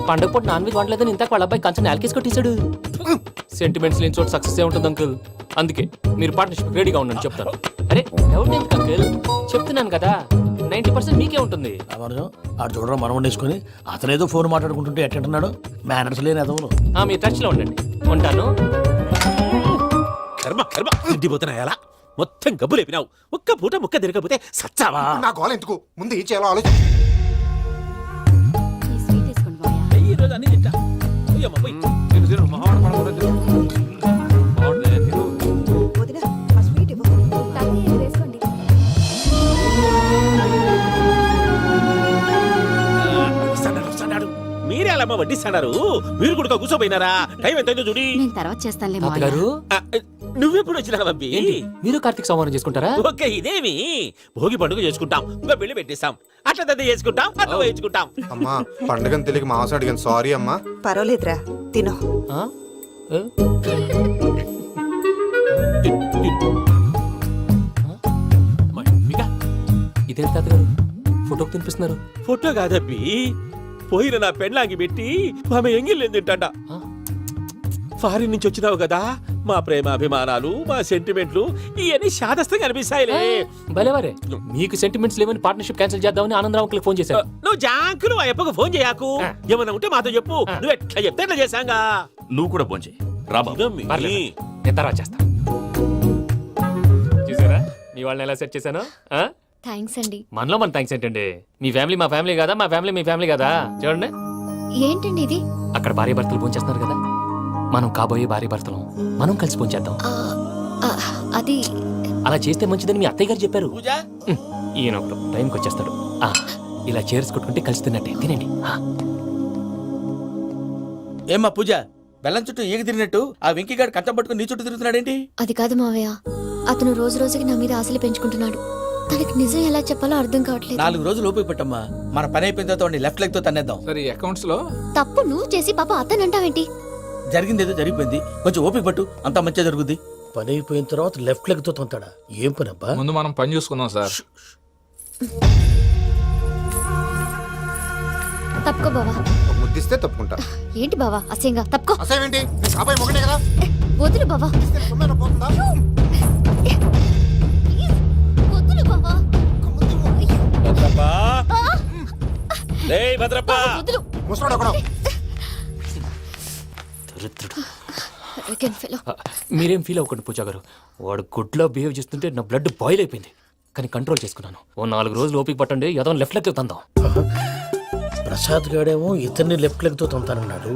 S5: పండగ పూట నాన్ వెజ్ వండలేదని ఇంతకు వాళ్ళ అబ్బాయి కంచెం నాలుకేసి కొట్టేశాడు. సెంటిమెంట్స్ లేని చోట సక్సెస్ ఏ ఉంటుంది అంకుల్. అందుకే మీరు పార్ట్నర్షిప్ రెడీగా ఉండండి చెప్తాను. అరే డౌట్ ఎందుకు అంకుల్, చెప్తున్నాను కదా 90% మీకే ఉంటుంది.
S3: ఆడు చూడడం మనం వండేసుకుని అతనేదో ఫోన్ మాట్లాడుకుంటుంటే ఎట్టంటున్నాడు. మేనర్స్ లేని అదవులు.
S5: మీ టచ్ లో ఉండండి. ఉంటాను.
S9: కర్మ కర్మ తిండిపోతున్నాయలా మొత్తం గబ్బు లేపినావు. ఒక్క పూట ముక్క తిరగకపోతే సచ్చావా?
S6: నా గోల ఎందుకు? ముందు ఏం చేయాలో ఆలోచించు.
S13: ఈ స్వీట్ వేసుకోండి బాయా.
S9: ఈ రోజు అన్ని తింటా. పోయమ్మ, పోయ్.
S11: వదినా, ఆ స్వీట్ ఇవ్వు.
S13: వేసుకోండి.
S9: వస్తాడు. మీరే అలా వడ్డిస్తాడారు. మీరు కూడా కూర్చోపోయినారా? టైం ఎంతైందో చూడి.
S13: నేను తర్వాత చేస్తానులే
S5: తాతగారు
S9: నువ్వెప్పుడు వచ్చినా బంబి?
S5: ఏంటి మీరు కార్తీక సంహారం చేసుకుంటారా?
S9: ఓకే, ఇదేమి భోగి పండుగ చేసుకుంటాం, ఇంకా పెళ్లి పెట్టేస్తాం, అట్లా దద్ద చేసుకుంటాం, అట్లా వేయించుకుంటాం.
S6: అమ్మా పండుగని తెలియక మాంసం అడిగాను, సారీ అమ్మా.
S11: పర్వాలేదురా, తినో.
S5: ఆ? ఏ? ఇదేంటి తాతగారు ఫోటోకి తినిపిస్తున్నారు?
S9: ఫోటో కాదబ్బి, పోయిన నా పెళ్ళాంగి పెట్టి ఆమె ఎంగిల్లేం తింటాడ. ఫారిన్ నుంచి వచ్చినావు కదా, మా ప్రేమ అభిమానాలు, మా సెంటిమెంట్లు ఇవన్నీ శాదస్తంగా అనిపిస్తాయిలే.
S5: భలేవారే, మీకు సెంటిమెంట్స్ లేవని పార్ట్నర్షిప్ క్యాన్సిల్ చేద్దామని ఆనందరావు అంకుల్ ఫోన్ చేశారు.
S9: నువ్వు జాంకులు ఆ అప్పకు ఫోన్ చేయకు. ఏమన్నా ఉంటే మాతో చెప్పు. నువ్వు ఎట్లా చెప్తే ఎట్లా చేశాంగా.
S7: నువ్వు కూడా ఫోన్ చేయి రా బాబు.
S5: పర్లేదు, నేను తర్వాత చేస్తా. చూసారా మీ వాళ్ళని ఎలా సెట్ చేశాను?
S13: థ్యాంక్స్ అండి.
S5: మనలో మన థ్యాంక్స్ ఏంటండి? మీ ఫ్యామిలీ మా ఫ్యామిలీ కదా, మా ఫ్యామిలీ మీ ఫ్యామిలీ కదా. చూడండి
S13: ఏంటండి ఇది?
S5: అక్కడ భార్య భర్తలు ఫోన్ చేస్తున్నారు కదా, మనం కాబోయే భార్య భర్తలం, మనం కలిసి పోంచేద్దాం.
S13: అది
S5: అలా చేస్తే మంచిదని మీ అత్తయ్య గారు చెప్పారు.
S2: పూజ
S5: ఈయన ఒకడు టైంకి వచ్చేస్తాడు. ఇలా చేర్స్ కొట్టుకుంటే కలిసి తిన్నట్టే తినండి.
S2: ఏమ్మా పూజ, బెల్లం చుట్టూ ఈగ తిరిగినట్టు ఆ వెంకీగాడు కట్టం పట్టుకుని నీ చుట్టూ తిరుగుతున్నాడేంటి?
S13: అది కాదు మావయ్య, అతను రోజు రోజుకి నా మీద ఆశలు పెంచుకుంటున్నాడు. తనకి నిజం ఎలా చెప్పాలో అర్థం కావట్లేదు.
S2: 4 రోజులు ఓపిక పట్టమ్మా, మన పని అయిపోయిన తర్వాత లెఫ్ట్ లెగ్ తో తన్నేద్దాం.
S9: సరే అకౌంట్స్ లో
S13: తప్పు నువ్వు చేసి పాప అతను అంటావేంటి?
S2: జరిగింది ఏదో జరిగిపోయింది, కొంచెం ఓపిక పట్టు, అంతా మంచిగా జరుగుద్ది.
S3: పని అయిపోయిన తర్వాత లెఫ్ట్ లెగ్ తో తొంతాడా? ఏం పని అబ్బా?
S9: ముందు మనం పని చూసుకుందాం సార్.
S13: తప్పుకో బావా.
S6: ముద్దిస్తే తప్పుకుంటా.
S13: ఏంటి బావా అసహ్యంగా? తప్పుకో.
S6: అసేమేంటి? అబ్బాయి మొగనే కదా.
S13: వదులు బావా.
S6: పోతుందా?
S13: వదులు బావా.
S9: భద్రప్పా, రేయ్ భద్రప్పా.
S13: వదులు.
S6: ముసరాడు ఒకడు.
S5: దరిద్రుడు.
S13: Arrogant fellow.
S5: మీరేం ఫీల్ అవ్వకండి పూజా గారు. వాడు గుడ్లో బిహేవ్ చేస్తుంటే నా బ్లడ్ బాయిల్ అయిపోయింది. కానీ కంట్రోల్ చేసుకున్నాను. ఓ 4 రోజులు ఓపిక పట్టండి, ఏదో లెఫ్ట్ లెగ్ తందాం.
S3: ప్రసాద్ గాడేమో ఇతన్ని లెఫ్ట్ లెగ్ తో తొంతానన్నాడు,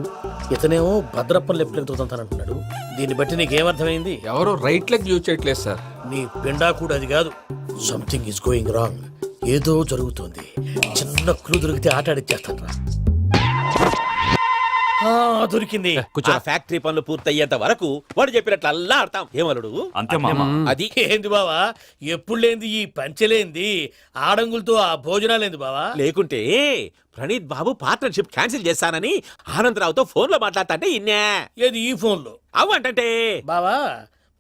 S3: ఇతనేమో భద్రప్పని లెఫ్ట్ లెగ్ తో తొంతానంటున్నాడు. దీన్ని బట్టి నీకేమర్థమైంది?
S9: ఎవరు రైట్ లెగ్ యూజ్ చేయట్లేదు సార్.
S3: నీ పిండా కూడా అది కాదు. Something is going wrong. ఏదో జరుగుతుంది. చిన్న క్లూ దొరికితే ఆట ఆడిచ్చేస్తాను రా. దొరికింది.
S9: ఆ ఫ్యాక్టరీ పనులు పూర్తయ్యేంత వరకు వాడు చెప్పినట్లు అల్లా ఆడతాం. ఏమలుడు
S7: అంతే మామ.
S9: అది
S3: ఏంది బావా, ఎప్పుడు లేంది ఈ పంచలేంది, ఆడంగులతో ఆ భోజనాలేంది బావా?
S9: లేకుంటే ప్రణీత్ బాబు పార్ట్నర్షిప్ క్యాన్సిల్ చేస్తానని ఆనందరావుతో ఫోన్ లో మాట్లాడతాంటే ఇన్నే.
S3: ఏది ఈ ఫోన్ లో?
S9: అవ్వంటే
S3: బావా,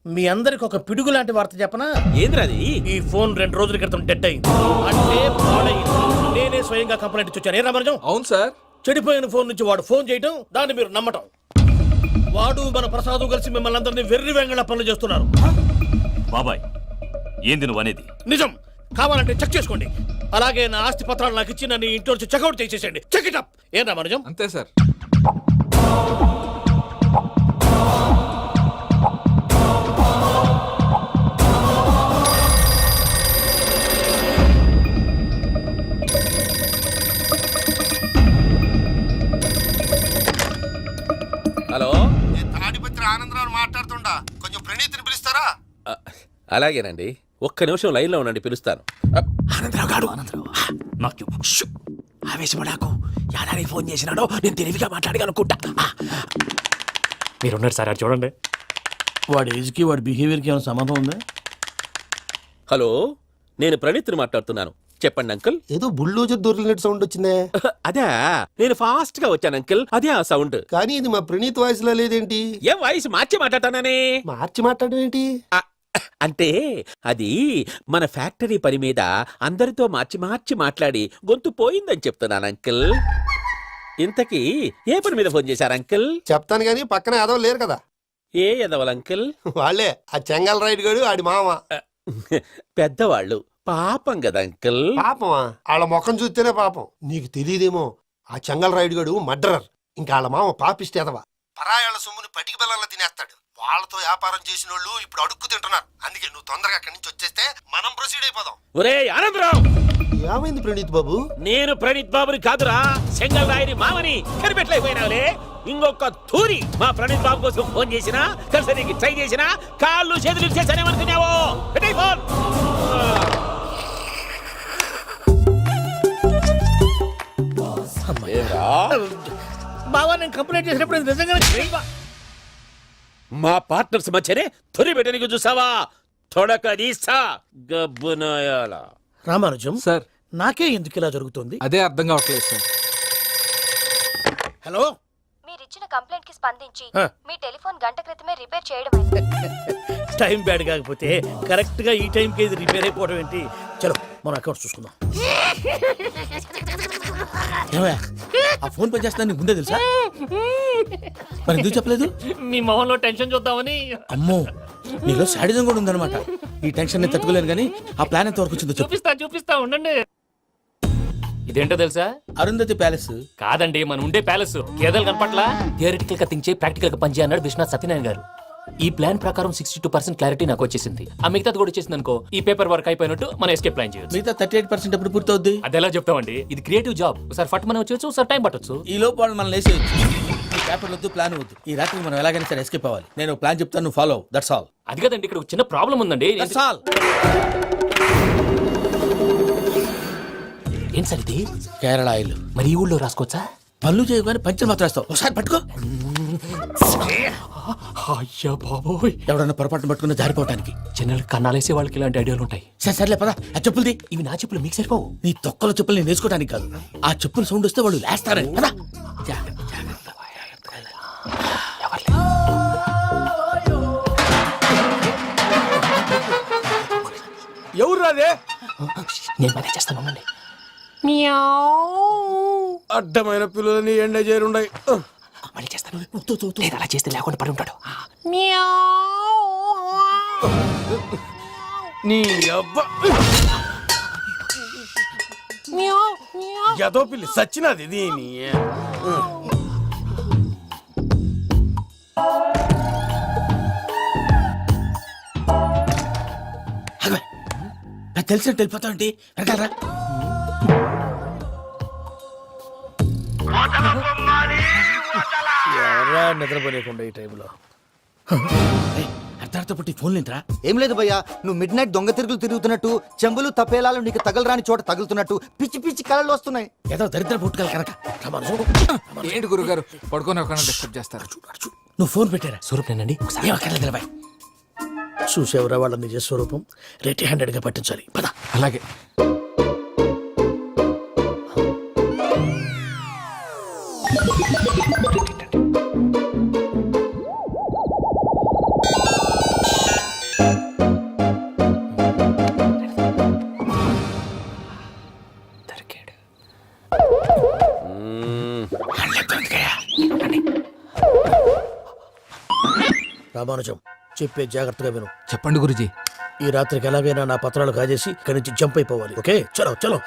S3: మీ అందరికి ఒక పిడుగు లాంటి వార్త చెప్పనా?
S9: ఏంద్రది?
S3: ఈ ఫోన్ 2 రోజుల క్రితం డెడ్ అయింది, అంటే పాడైంది. నేనే స్వయంగా కంప్లైంట్ ఇచ్చాను. ఏ రామరాజం?
S9: అవును సార్.
S3: చెడిపోయిన ఫోన్ నుంచి వాడు ఫోన్ చేయటం, దాన్ని మీరు నమ్మటం. వాడు మన ప్రసాదు కలిసి మిమ్మల్ని అందరినీ వెర్రి వెంగళ పనులు చేస్తున్నారు.
S7: బాబాయ్, ఏంది నువ్వు అనేది?
S3: నిజం. కావాలంటే చెక్ చేసుకోండి. అలాగే నా ఆస్తి పత్రాలు నాకు ఇచ్చి నన్ను ఇంట్లో నుంచి చెక్అౌట్ చేసేసండి. Check it up. ఏం రామరాజం?
S9: అంతే సార్. హలో,
S6: తాడిపత్రి ఆనందరావు మాట్లాడుతుండా, కొంచెం ప్రణీతిని పిలుస్తారా?
S9: అలాగేనండి. ఒక్క నిమిషం లైన్ లో ఉండండి, పిలుస్తాను.
S3: ఆనందరావు గాడు.
S7: నాకు
S3: ఆవేశపడాకు. యాదానికి ఫోన్ చేసినాడో నేను తెలివిగా మాట్లాడగలనుకుంటా.
S5: మీరున్నారు సార్, అది చూడండి.
S3: వాడి ఏజ్కి వాడి బిహేవియర్కి ఏమైనా సంబంధం ఉందా?
S9: హలో, నేను ప్రణీత్ని మాట్లాడుతున్నాను. చెప్పండి అంకుల్.
S6: ఏదో బుల్డోజర్ దొరికినట్టు సౌండ్ వచ్చిందే.
S9: అదే, నేను ఫాస్ట్ గా వచ్చాను అంకుల్. అదే ఆ సౌండ్.
S6: కానీ ఇది మా ప్రణీత్ వాయిస్ లో లేదేంటి?
S9: ఏం వాయిస్ మార్చి మాట్లాడతానని?
S6: మార్చి మాట్లాడడం ఏంటి?
S9: అంటే అది మన ఫ్యాక్టరీ పని మీద అందరితో మార్చి మార్చి మాట్లాడి గొంతు పోయిందని చెప్తున్నాను అంకుల్. ఇంతకీ ఏ పని మీద ఫోన్ చేశారు అంకుల్?
S6: చెప్తాను గానీ పక్కన ఏదో లేరు కదా.
S9: ఏ ఎదవల్ అంకుల్?
S6: వాళ్ళే ఆ చెంగల్ రైడ్ గడు ఆడి మామ.
S9: పెద్దవాళ్ళు, పాపం కదా అంకుల్.
S6: పాపమా? వాళ్ళ ముఖం చూస్తేనే పాపం. నీకు తెలియదేమో, ఆ చెంగల్ రైడ్ గడు మర్డరర్. ఇంకా వాళ్ళ మామ పాపిస్తేదవా. పరాయాళ్ళ సొమ్ముని పటికి బెల్లంలో తినేస్తాడు. వాళ్ళతో వ్యాపారం చేసిన వాళ్ళు ఇప్పుడు అడుక్కు తింటున్నారు. అందుకే నువ్వు తొందరగా అక్కడి నుంచి వచ్చేస్తే మనం ప్రొసీడ్ అయిపోదాం.
S9: ఒరే ఆనందరావు,
S6: ఏమైంది ప్రణీత్ బాబు?
S9: నేను ప్రణీత్ బాబుని కాదురా, సెంగల్ రాయని మామని కనిపెట్టలేకపోయినావులే. ఇంకొక తూరి మా ప్రణీత్ బాబు కోసం ఫోన్ చేసినా, కలిసి నీకు ట్రై చేసినా కాళ్ళు చేతులు చేశానేమనుకున్నావో. పెట్టేయ్ ఫోన్.
S3: బావా, నేను కంప్లైంట్ చేసినప్పుడు ఇది నిజంగా
S9: మా పార్ట్నర్స్ మధ్యనే తొలి పెట్టడానికి చూసావా? తొడక తీస్తా గబ్బునాయాల.
S3: రామానుజం
S9: సార్,
S3: నాకే ఎందుకు ఇలా జరుగుతుంది?
S9: అదే అర్థం కావట్లేదు సార్.
S3: హలో,
S13: మీరిచ్చిన కంప్లైంట్ కి స్పందించి
S3: ఆ.
S13: మీ టెలిఫోన్ గంట క్రితమే రిపేర్ చేయడం
S3: టైం బ్యాడ్ కాకపోతే కరెక్ట్ గా ఈ టైంకి ఇది రిపేర్ అయిపోవడం ఏంటి? చలో మన అకౌంట్ చూసుకుందాం. ఏమయ్య, ఆ ఫోన్ పని చేస్తున్నా నీకు ముందే తెలుసా? మరి ఎందుకు చెప్పలేదు?
S5: మీ మొహంలో టెన్షన్ చూద్దామని.
S2: అమ్మో, నీలో శాడిజం కూడా ఉందన్నమాట. ఈ టెన్షన్ నేను తట్టుకోలేను కానీ ఆ ప్లాన్ ఎంత వరకు వచ్చిందో చెప్పు.
S5: చూపిస్తా ఉండండి. ఇదేంటో తెలుసా?
S2: అరుంధతి ప్యాలెస్
S5: కాదండి, మన ఉండే ప్యాలెస్. గేదెలు కనపట్లా? థియరిటికల్ గా థింక్ చేయి, ప్రాక్టికల్ గా పనిచేయి అన్నాడు విశ్వనాథ్ సత్యనారాయణ గారు. ఈ ప్లాన్ ప్రకారం 62% క్లారిటీ నాకు వచ్చేసింది. ఆ మిగతాది కూడా వచ్చేసింది అనుకో, ఈ పేపర్ వర్క్ అయిపోయినట్టు మనం ఎస్కేప్ ప్లాన్ చేయొచ్చు.
S2: మిగతా 38% ఎప్పుడు పూర్తవుద్ది?
S5: అది ఎలా చెప్తామండి? ఇది క్రియేటివ్ జాబ్. ఒకసారి ఫట్ మనం వచ్చేచ్చు, ఒకసారి టైం పట్టొచ్చు.
S2: ఈ లోపు వాళ్ళు మనం లేసేయచ్చు. ఈ పేపర్ వద్దు, ప్లాన్ వద్దు. ఈ రాత్రి మనం ఎలాగైనా సరే ఎస్కేప్ అవ్వాలి. నేను ప్లాన్ చెప్తాను, నువ్వు ఫాలో. That's all.
S5: అది కదండి, ఇక్కడ ఒక చిన్న ప్రాబ్లం ఉందండి.
S2: That's all.
S5: ఏం సార్ ఇది?
S2: కేరళ ఆయిల్.
S5: మరి ఈ ఊళ్ళో రాసుకోవచ్చా?
S2: పళ్ళు చేయగానే పంచర్ మాత్రం వేస్తావు. ఒకసారి పట్టుకో.
S5: అయ్యా బాబోయ్,
S2: ఎవడన్నా పొరపాటున పట్టుకున్న జారిపోవటానికి.
S5: జనరల్ కన్నాలేసే వాళ్ళకి ఇలాంటి ఐడియాలు ఉంటాయి.
S2: సర్లే పదా, ఆ చెప్పులది.
S5: ఇవి నా చెప్పులు మీకు సరిపోవు.
S2: నీ తొక్కల చెప్పులు నేను వేసుకోవడానికి కాదు, ఆ చెప్పుల సౌండ్ వస్తే వాళ్ళు లేస్తారని. పదా.
S9: ఎవరు రాదే?
S5: నేను మనే చేస్తాను, ఉండండి.
S9: అడ్డమైన పిల్లలని ఎండ చేరుండయి.
S5: మళ్ళీ చేస్తాను. లేదు, అలా చేస్తే లేకుండా పడి ఉంటాడు.
S9: నీ అబ్బా ఎదో పిల్లి సచ్చినది దీని.
S2: నాకు తెలిసినట్టు వెళ్ళిపోతావు ఏంటి? వెనకాలరా.
S3: ఎవరా నిద్రపోలేకుండా ఈ టైంలో?
S2: అర్ధార్థ పుట్టి ఫోన్ లేంట్రా.
S6: ఏం లేదు భయ్యా, నువ్వు మిడ్ నైట్ దొంగ తిరుగులు తిరుగుతున్నట్టు, చెంబులు తపేలాలు నీకు తగలరాని చోట తగులుతున్నట్టు పిచ్చి పిచ్చి కళలు వస్తున్నాయి.
S2: ఏదో దరిద్ర పుట్టుకల కనుక.
S12: ఏంటి గురుగారు పడుకొని ఒక డిస్టర్బ్ చేస్తారు?
S2: నువ్వు ఫోన్ పెట్టారా?
S5: స్వరూప్ నేనండి. ఒకసారి
S2: ఏమక్కర్లేదు బాయ్. చూసేవరా వాళ్ళ నిజ స్వరూపం. రెట్టి హ్యాండెడ్ గా పట్టించాలి. పద.
S12: అలాగే.
S5: దొరికాడు.
S2: రామానుజం, చెప్పే జాగ్రత్తగా విను.
S12: చెప్పండి గురుజీ.
S2: ఈ రాత్రికి ఎలాగైనా నా పత్రాలు కాజేసి ఇక్కడి నుంచి జంప్ అయిపోవాలి. ఓకే, చలో చలో.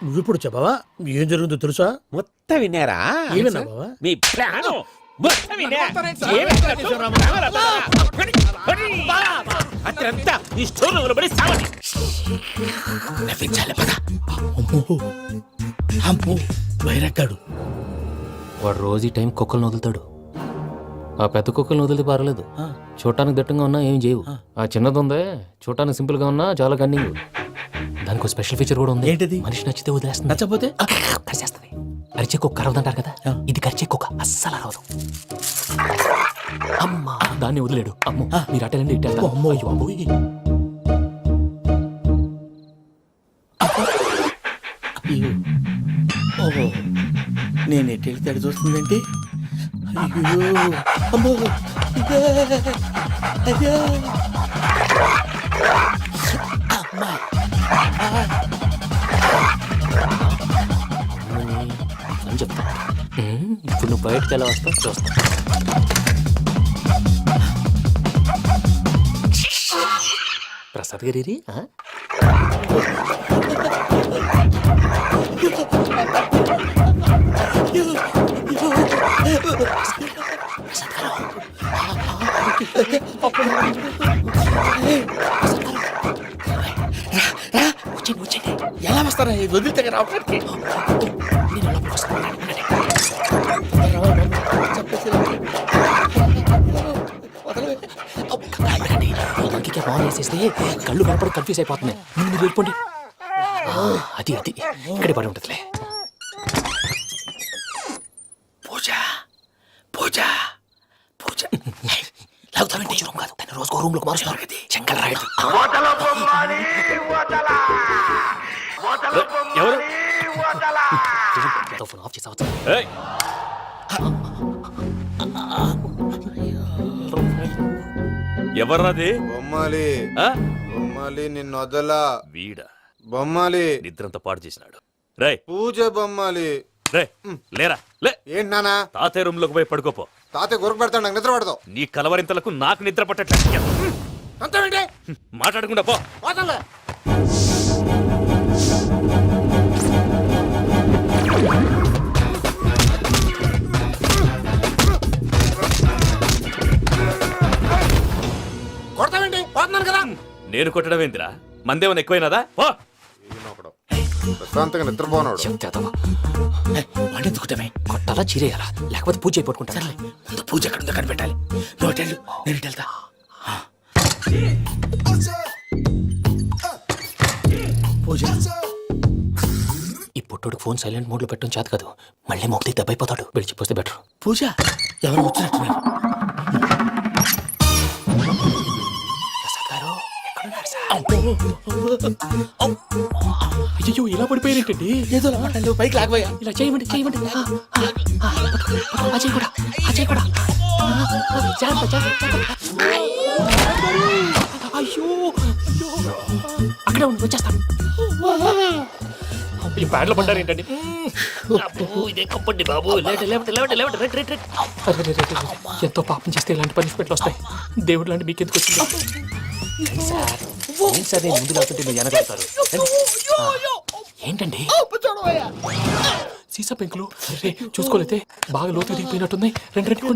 S2: నువ్విప్పుడు చెప్పవా ఏం జరుగుతుందో తెలుసా?
S9: మొత్తం విన్నారా?
S2: ఏమన్నా బావా?
S9: మీ ప్రాణం మొత్తం విన్నా? అత్యంతా ఈ స్టోర్ పడి సావని.
S2: నవ్వించాలి. పద. అమ్మో అమ్మో, వైరక్కాడు.
S5: వాడు రోజు ఈ టైం కుక్కలను వదులుతాడు. ఆ పెద్ద కుక్కలను వదిలితే పర్లేదు, చూడటానికి దట్టంగా ఉన్నా ఏం చేయవు. ఆ చిన్నది ఉందే, చూడటానికి సింపుల్ గా ఉన్నా చాలా కన్నింగ్. దానికి ఒక స్పెషల్ ఫీచర్ కూడా ఉంది.
S2: ఏంటిది?
S5: మనిషి నచ్చితే వదిలేస్తుంది,
S2: నచ్చపోతే
S5: కరిచేస్తుంది. అరిచే కుక్క అరవదంటారు కదా, ఇది కరిచే కుక్క అస్సలు అరవదు. అమ్మా, దాన్ని వదిలేడు. అమ్మో, మీరు అటెండి ఇటు వెళ్తారు. అమ్మో అయ్యో అబ్బోయ్.
S2: ఓహో, నేను ఎటు వెళ్తే అటు చూస్తుందంటే. అయ్యో అమ్మో, అయ్యో అమ్మా.
S5: అని చెప్తా. ఇప్పుడు నువ్వు బయటకు ఎలా వస్తావు చూస్తా. ప్రసాద్ గారి
S2: ఎలా వస్తారా? వదిలితే రావడానికి.
S5: ఇంకే బాగా వేసేస్తే కళ్ళు కనపడి కన్ఫ్యూజ్ అయిపోతున్నాయి. మీరు వెళ్ళిపోండి. అది అది ఇక్కడే పడి ఉంటుందిలే.
S2: పూజ పూజ పూజ.
S5: లాగుతామంటే రూమ్ కాదు, తన రోజుకో రూమ్ లోకి మారుస్తున్నారు కదా. చెంకల రాయడు. ఫోన్ ఆఫ్ చేసావచ్చు.
S10: ఎవర్రాది? బొమ్మాలి. బొమ్మాలి నిన్ను వదలా.
S7: వీడా
S10: బొమ్మాలి
S7: నిద్రంతా పాడు చేసినాడు. రే
S10: పూజ బొమ్మాలి.
S7: రే లేరా లే.
S10: ఏంటి నానా?
S7: తాతయ్య రూమ్ లోకి పోయి పడుకోపో.
S10: తాతయ్య గురకు పెడతాడు, నాకు నిద్ర పడతావు.
S7: నీ కలవరింతలకు నాకు నిద్ర పట్టట్లేదు. మాట్లాడకుండా పో. నేను కొట్టడం ఏంటిరా? మందేమన్నా ఎక్కువైనదా? పో.
S2: ప్రశాంతంగా నిద్రపోనాడు.
S5: వాడెందుకుంటామే కొట్టాలా చీరేయాలా లేకపోతే పూజ అయిపోట్టుకుంటా. ముందు పూజ ఎక్కడ ఉందో కనిపెట్టాలి. నువ్వు వెళ్ళు, నేను ఇటు వెళ్తా. పూజ ఈ పుట్టుడికి ఫోన్ సైలెంట్ మోడ్ లో పెట్టడం చేత కాదు. మళ్ళీ మొక్కి దెబ్బైపోతాడు. విడిచిపోతే బెటర్. పూజ ఎవరు వచ్చినట్టున్నారు? అయ్యో ఇలా పడిపోయారేంటండి? ఏదో పైకి లాగబోయా. ఇలా చేయమండి చేయమండి. అజయ్ కూడా అజయ్ కూడా. అయ్యో అక్కడే ఉండి వచ్చేస్తాను. ఈ బ్యాడ్లో పడ్డారు ఏంటండి? ఇదే కప్పండి బాబు. ఎంతో పాపం చేస్తే ఇలాంటి పనిష్మెంట్లు వస్తాయి. దేవుడు లాంటి మీకెందుకు వచ్చింది? సార్ నేను ముందు లేకుంటే మీరు వెనకాడతారు. ఏంటండి సీసా పెంకులు చూసుకోలేతే బాగా లోతు దిగిపోయినట్టున్నాయి. రెండు రెండు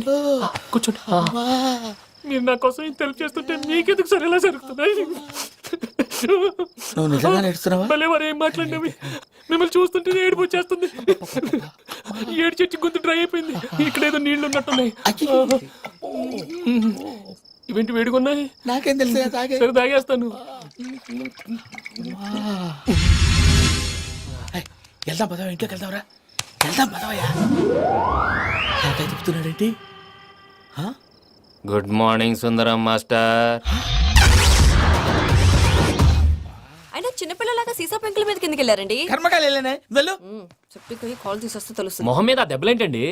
S5: కూర్చోండి. మీరు నా కోసం ఇంత హెల్ప్ చేస్తుంటే మీకెందుకు సరే ఎలా జరుగుతున్నాయి?
S2: నువ్వు నిజంగా నేర్చున్నావా?
S5: భలే వారు ఏం మాట్లాడినవి. మిమ్మల్ని చూస్తుంటే ఏడుపు వచ్చేస్తుంది. ఏడు చెట్టు గొంతు డ్రై అయిపోయింది. ఇక్కడ ఏదో నీళ్లు ఉన్నట్టున్నాయి. ఇవేంటి వేడుకున్నాయి?
S2: నాకేం తెలుసు.
S5: సరే తాగేస్తాను.
S2: వెళ్దాం పదవా, ఇంట్లోకి వెళ్దాంరా. వెళ్దాం పదవయ్యా. నాకై చెప్తున్నాడేంటి?
S5: గుడ్ మార్నింగ్ సుందరం మాస్టర్.
S1: అయినా చిన్నపిల్లలాగా సీసా పెంకుల మీద కిందకి వెళ్ళారండి.
S2: కర్మకాయలు వెళ్ళానే, వెళ్ళు.
S1: చెప్పి కాల్ తీసేస్తే తెలుస్తుంది.
S5: మొహం మీద ఆ దెబ్బలేంటండి?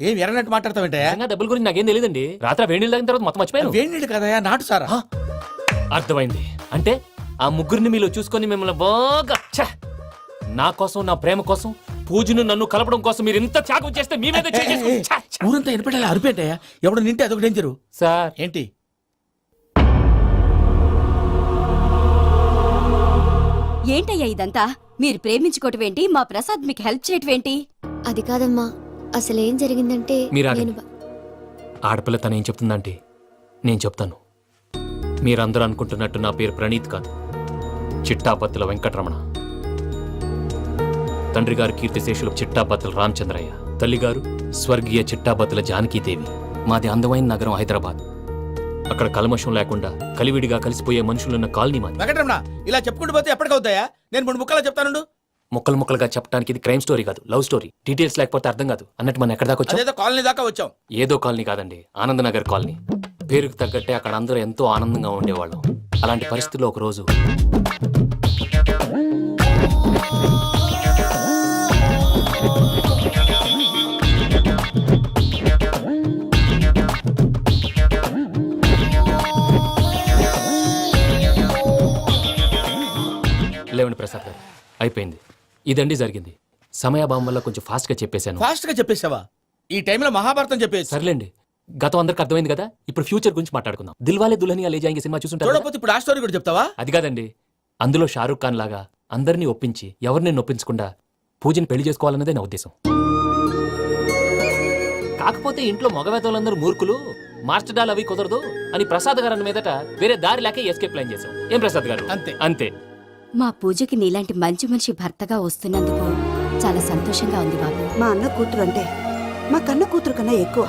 S2: ఏం ఎర్రనట్టు మాట్లాడతావేంటయ్యా?
S5: దెబ్బల గురించి నాకేం తెలియదండి. రాత్రి వేడి నీళ్ళు తాగిన తర్వాత మొత్తం మర్చిపోయాను.
S2: వేడి నీళ్ళు కదయా, నాటు సారా.
S5: అర్థమైంది. అంటే ఆ ముగ్గురిని మీలో చూసుకొని మిమ్మల్ని బాగా నా కోసం నా ప్రేమ కోసం పూజను నన్ను కలపడం కోసం మీరు ఇంత త్యాగం చేస్తే మీ మీద
S2: ఊరంతా ఎనపెట్టాలి అరిపేటయ్యా. ఎవడు నింటే అదొక డేంజరు.
S5: సార్
S2: ఏంటి?
S1: ఏంటయ్యా ఇదంతా? మీరు ప్రేమించుకోవటం ఏంటి? మా ప్రసాద్ మీకు హెల్ప్ చేయటం ఏంటి?
S13: అది కాదమ్మా, అసలు ఏం జరిగిందంటే
S5: మీరు
S13: నేను
S5: ఆడపిల్ల తను ఏం చెప్తుందంటే నేను చెప్తాను. మీరందరూ అనుకుంటున్నట్టు నా పేరు ప్రణీత్ కాదు, చిట్టాపత్తుల వెంకటరమణ. తండ్రి గారు కీర్తిశేషులు చిట్టాపత్తుల రామచంద్రయ్య, తల్లిగారు స్వర్గీయ చిట్టాపత్తుల జానకీదేవి. మాది అందమైన నగరం హైదరాబాద్. అక్కడ కల్మషం లేకుండా కలివిడిగా కలిసిపోయే మనుషులున్న కాలనీ మాది.
S2: వెంకటరమణ, ఇలా చెప్పుకుంటూ పోతే ఎప్పటికవుతాయా? నేను 3 ముక్కలా చెప్తాను.
S5: ముక్కలు ముక్కలుగా చెప్పడానికి ఇది క్రైమ్ స్టోరీ కాదు, లవ్ స్టోరీ. డీటెయిల్స్ లేకపోతే అర్థం కాదు. అన్నట్టు మనం ఎక్కడ దాకా వచ్చాం?
S2: అదేదో కాలనీ దాకా వచ్చాం.
S5: ఏదో కాలనీ కాదండి, ఆనందనగర్ కాలనీ. పేరుకు తగ్గట్టే అక్కడ అందరూ ఎంతో ఆనందంగా ఉండేవాళ్ళం. అలాంటి పరిస్థితుల్లో ఒక రోజు లేవండి ప్రసాద్ గారు, అయిపోయింది. ఇదండి జరిగింది. సమయాభావం వల్ల కొంచెం ఫాస్ట్ గా చెప్పేశాను.
S2: ఫాస్ట్ గా చెప్పేసావా? ఈ టైంలో మహాభారతం చెప్పేసి.
S5: సర్లేండి, గతం అందరికి అర్థమైంది కదా. ఇప్పుడు ఫ్యూచర్ గురించి మాట్లాడుకుందాం. దిల్వాలే దుల్హనియా లే జాయేంగే సినిమా చూసుంటారు.
S2: చూడకపోతే ఇప్పుడు ఆ స్టోరీ కూడా చెప్తావా?
S5: అది కాదండి, అందులో షారూఖ్ ఖాన్ లాగా అందరినీ ఒప్పించి ఎవరిని నొప్పించకుండా పూజని పెళ్లి చేసుకోవాలన్నదే నా ఉద్దేశం. కాకపోతే ఇంట్లో మగవేతలందరూ మూర్ఖులు, మార్చడాలు అవి కుదరదు అని ప్రసాద్ గారు అన్న మీదట వేరే దారి లేక ఎస్కేప్ ప్లాన్ చేశాం. ఏం ప్రసాద్ గారు?
S2: అంతే
S5: అంతే.
S1: మా పూజకి నీలాంటి మంచి మనిషి భర్తగా వస్తున్నందుకు చాలా సంతోషంగా ఉంది బాబు.
S11: మా అన్న కూతురు అంటే మా కన్న కూతురు కన్నా ఎక్కువ.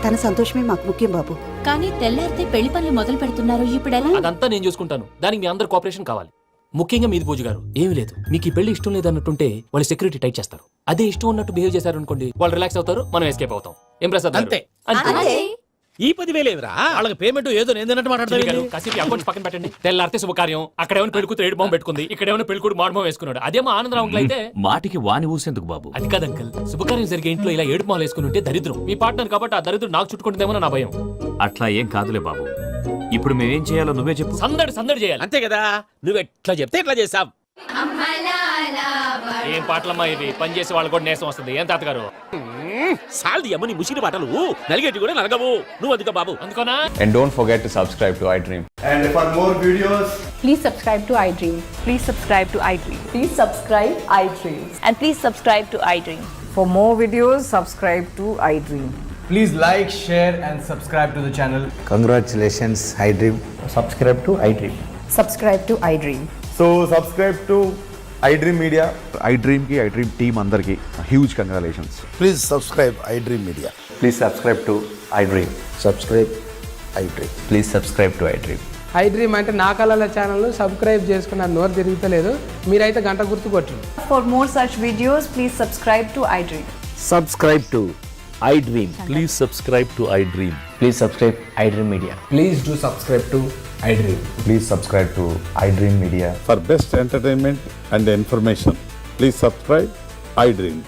S11: తన సంతోషమే మాకు ముఖ్యం బాబు.
S1: కానీ తెల్లారితే పెళ్లి పనులు మొదలు పెడుతున్నారు, ఇప్పుడెలా?
S5: అదంతా నేను చూసుకుంటాను. దానికి మీ అందరు కోఆపరేషన్ కావాలి. ముఖ్యంగా మీది పూజ గారు. ఏమీ లేదు, మీకు ఈ పెళ్లి ఇష్టం లేదన్నట్టుంటే వాళ్ళు సెక్యూరిటీ టైట్ చేస్తారు. అదే ఇష్టం ఉన్నట్టు బిహేవ్ చేశారు అనుకోండి, వాళ్ళు రిలాక్స్ అవుతారు, మనం ఎస్కేప్ అవుతాం. ఏం ప్రసాద్ గారు?
S2: అంతే.
S5: అంతే.
S9: ఈ 10,000 ఏమిరా?
S3: వాళ్ళకి పేమెంట్ ఏదో నేందన్నట్టు మాట్లాడతారు.
S5: కాసేపు అకౌంట్స్ పక్కన పెట్టండి. తెల్లారితే శుభకార్యం. అక్కడ ఏమైనా పెళ్ళికూతురు ఏడు బాంబు పెట్టుకుంది, ఇక్కడ ఏమైనా పెళ్ళికూడు మాడు బాంబు వేసుకున్నాడు. అదేమో ఆనందరావు అంకుల్ అయితే
S7: మాటికి వాని ఊసేందుకు బాబు?
S5: అది కాదు అంకుల్, శుభకార్యం జరిగే ఇంట్లో ఇలా ఏడు మాలు వేసుకుని ఉంటే దరిద్రం. మీ పార్ట్నర్ కాబట్టి ఆ దరిద్రం నాకు చుట్టుకుంటుందేమో నా భయం.
S7: అట్లా ఏం కాదులే బాబు. ఇప్పుడు మేమేం చేయాలో నువ్వే చెప్పు.
S5: సందడి సందడి చేయాలి.
S9: అంతే కదా, నువ్వు ఎట్లా చెప్తే ఎట్లా చేసాం.
S5: ఏం పాటలమ్మా ఇవి? పని చేసే వాళ్ళు కూడా నేసం వస్తుంది. ఏం తాతగారు?
S9: సాల్ది అమ్మని ముసిరి పాటలు నలిగేటి కూడా నలగవు. నువ్వు అందుకో బాబు.
S5: అందుకోనా?
S10: And don't forget to subscribe to iDream.
S12: And for more videos,
S4: Please subscribe to iDream. Please subscribe to iDream.
S1: Please subscribe iDream.
S4: And please subscribe to iDream.
S12: for more videos, subscribe to iDream. Please like, share and subscribe to the channel.
S10: Congratulations, iDream.
S12: Subscribe to iDream.
S4: Subscribe to iDream.
S10: So subscribe to iDream media. iDream team అందరికి huge congratulations.
S2: Please subscribe iDream media.
S10: Please subscribe to iDream.
S2: Subscribe iDream.
S10: Please subscribe to iDream.
S12: iDream అంటే నా కళల ఛానల్ సబ్స్క్రైబ్ చేసుకున్న నోరు తిరుగుతలేదు, మీరైతే గంట గుర్తు కొట్టండి.
S4: For more such videos, please subscribe to iDream.
S10: Subscribe to iDream.
S9: Please subscribe to iDream.
S10: Please subscribe iDream media.
S12: Please do subscribe to iDream.
S10: Please subscribe to iDream media.
S8: For best entertainment and information please subscribe iDream.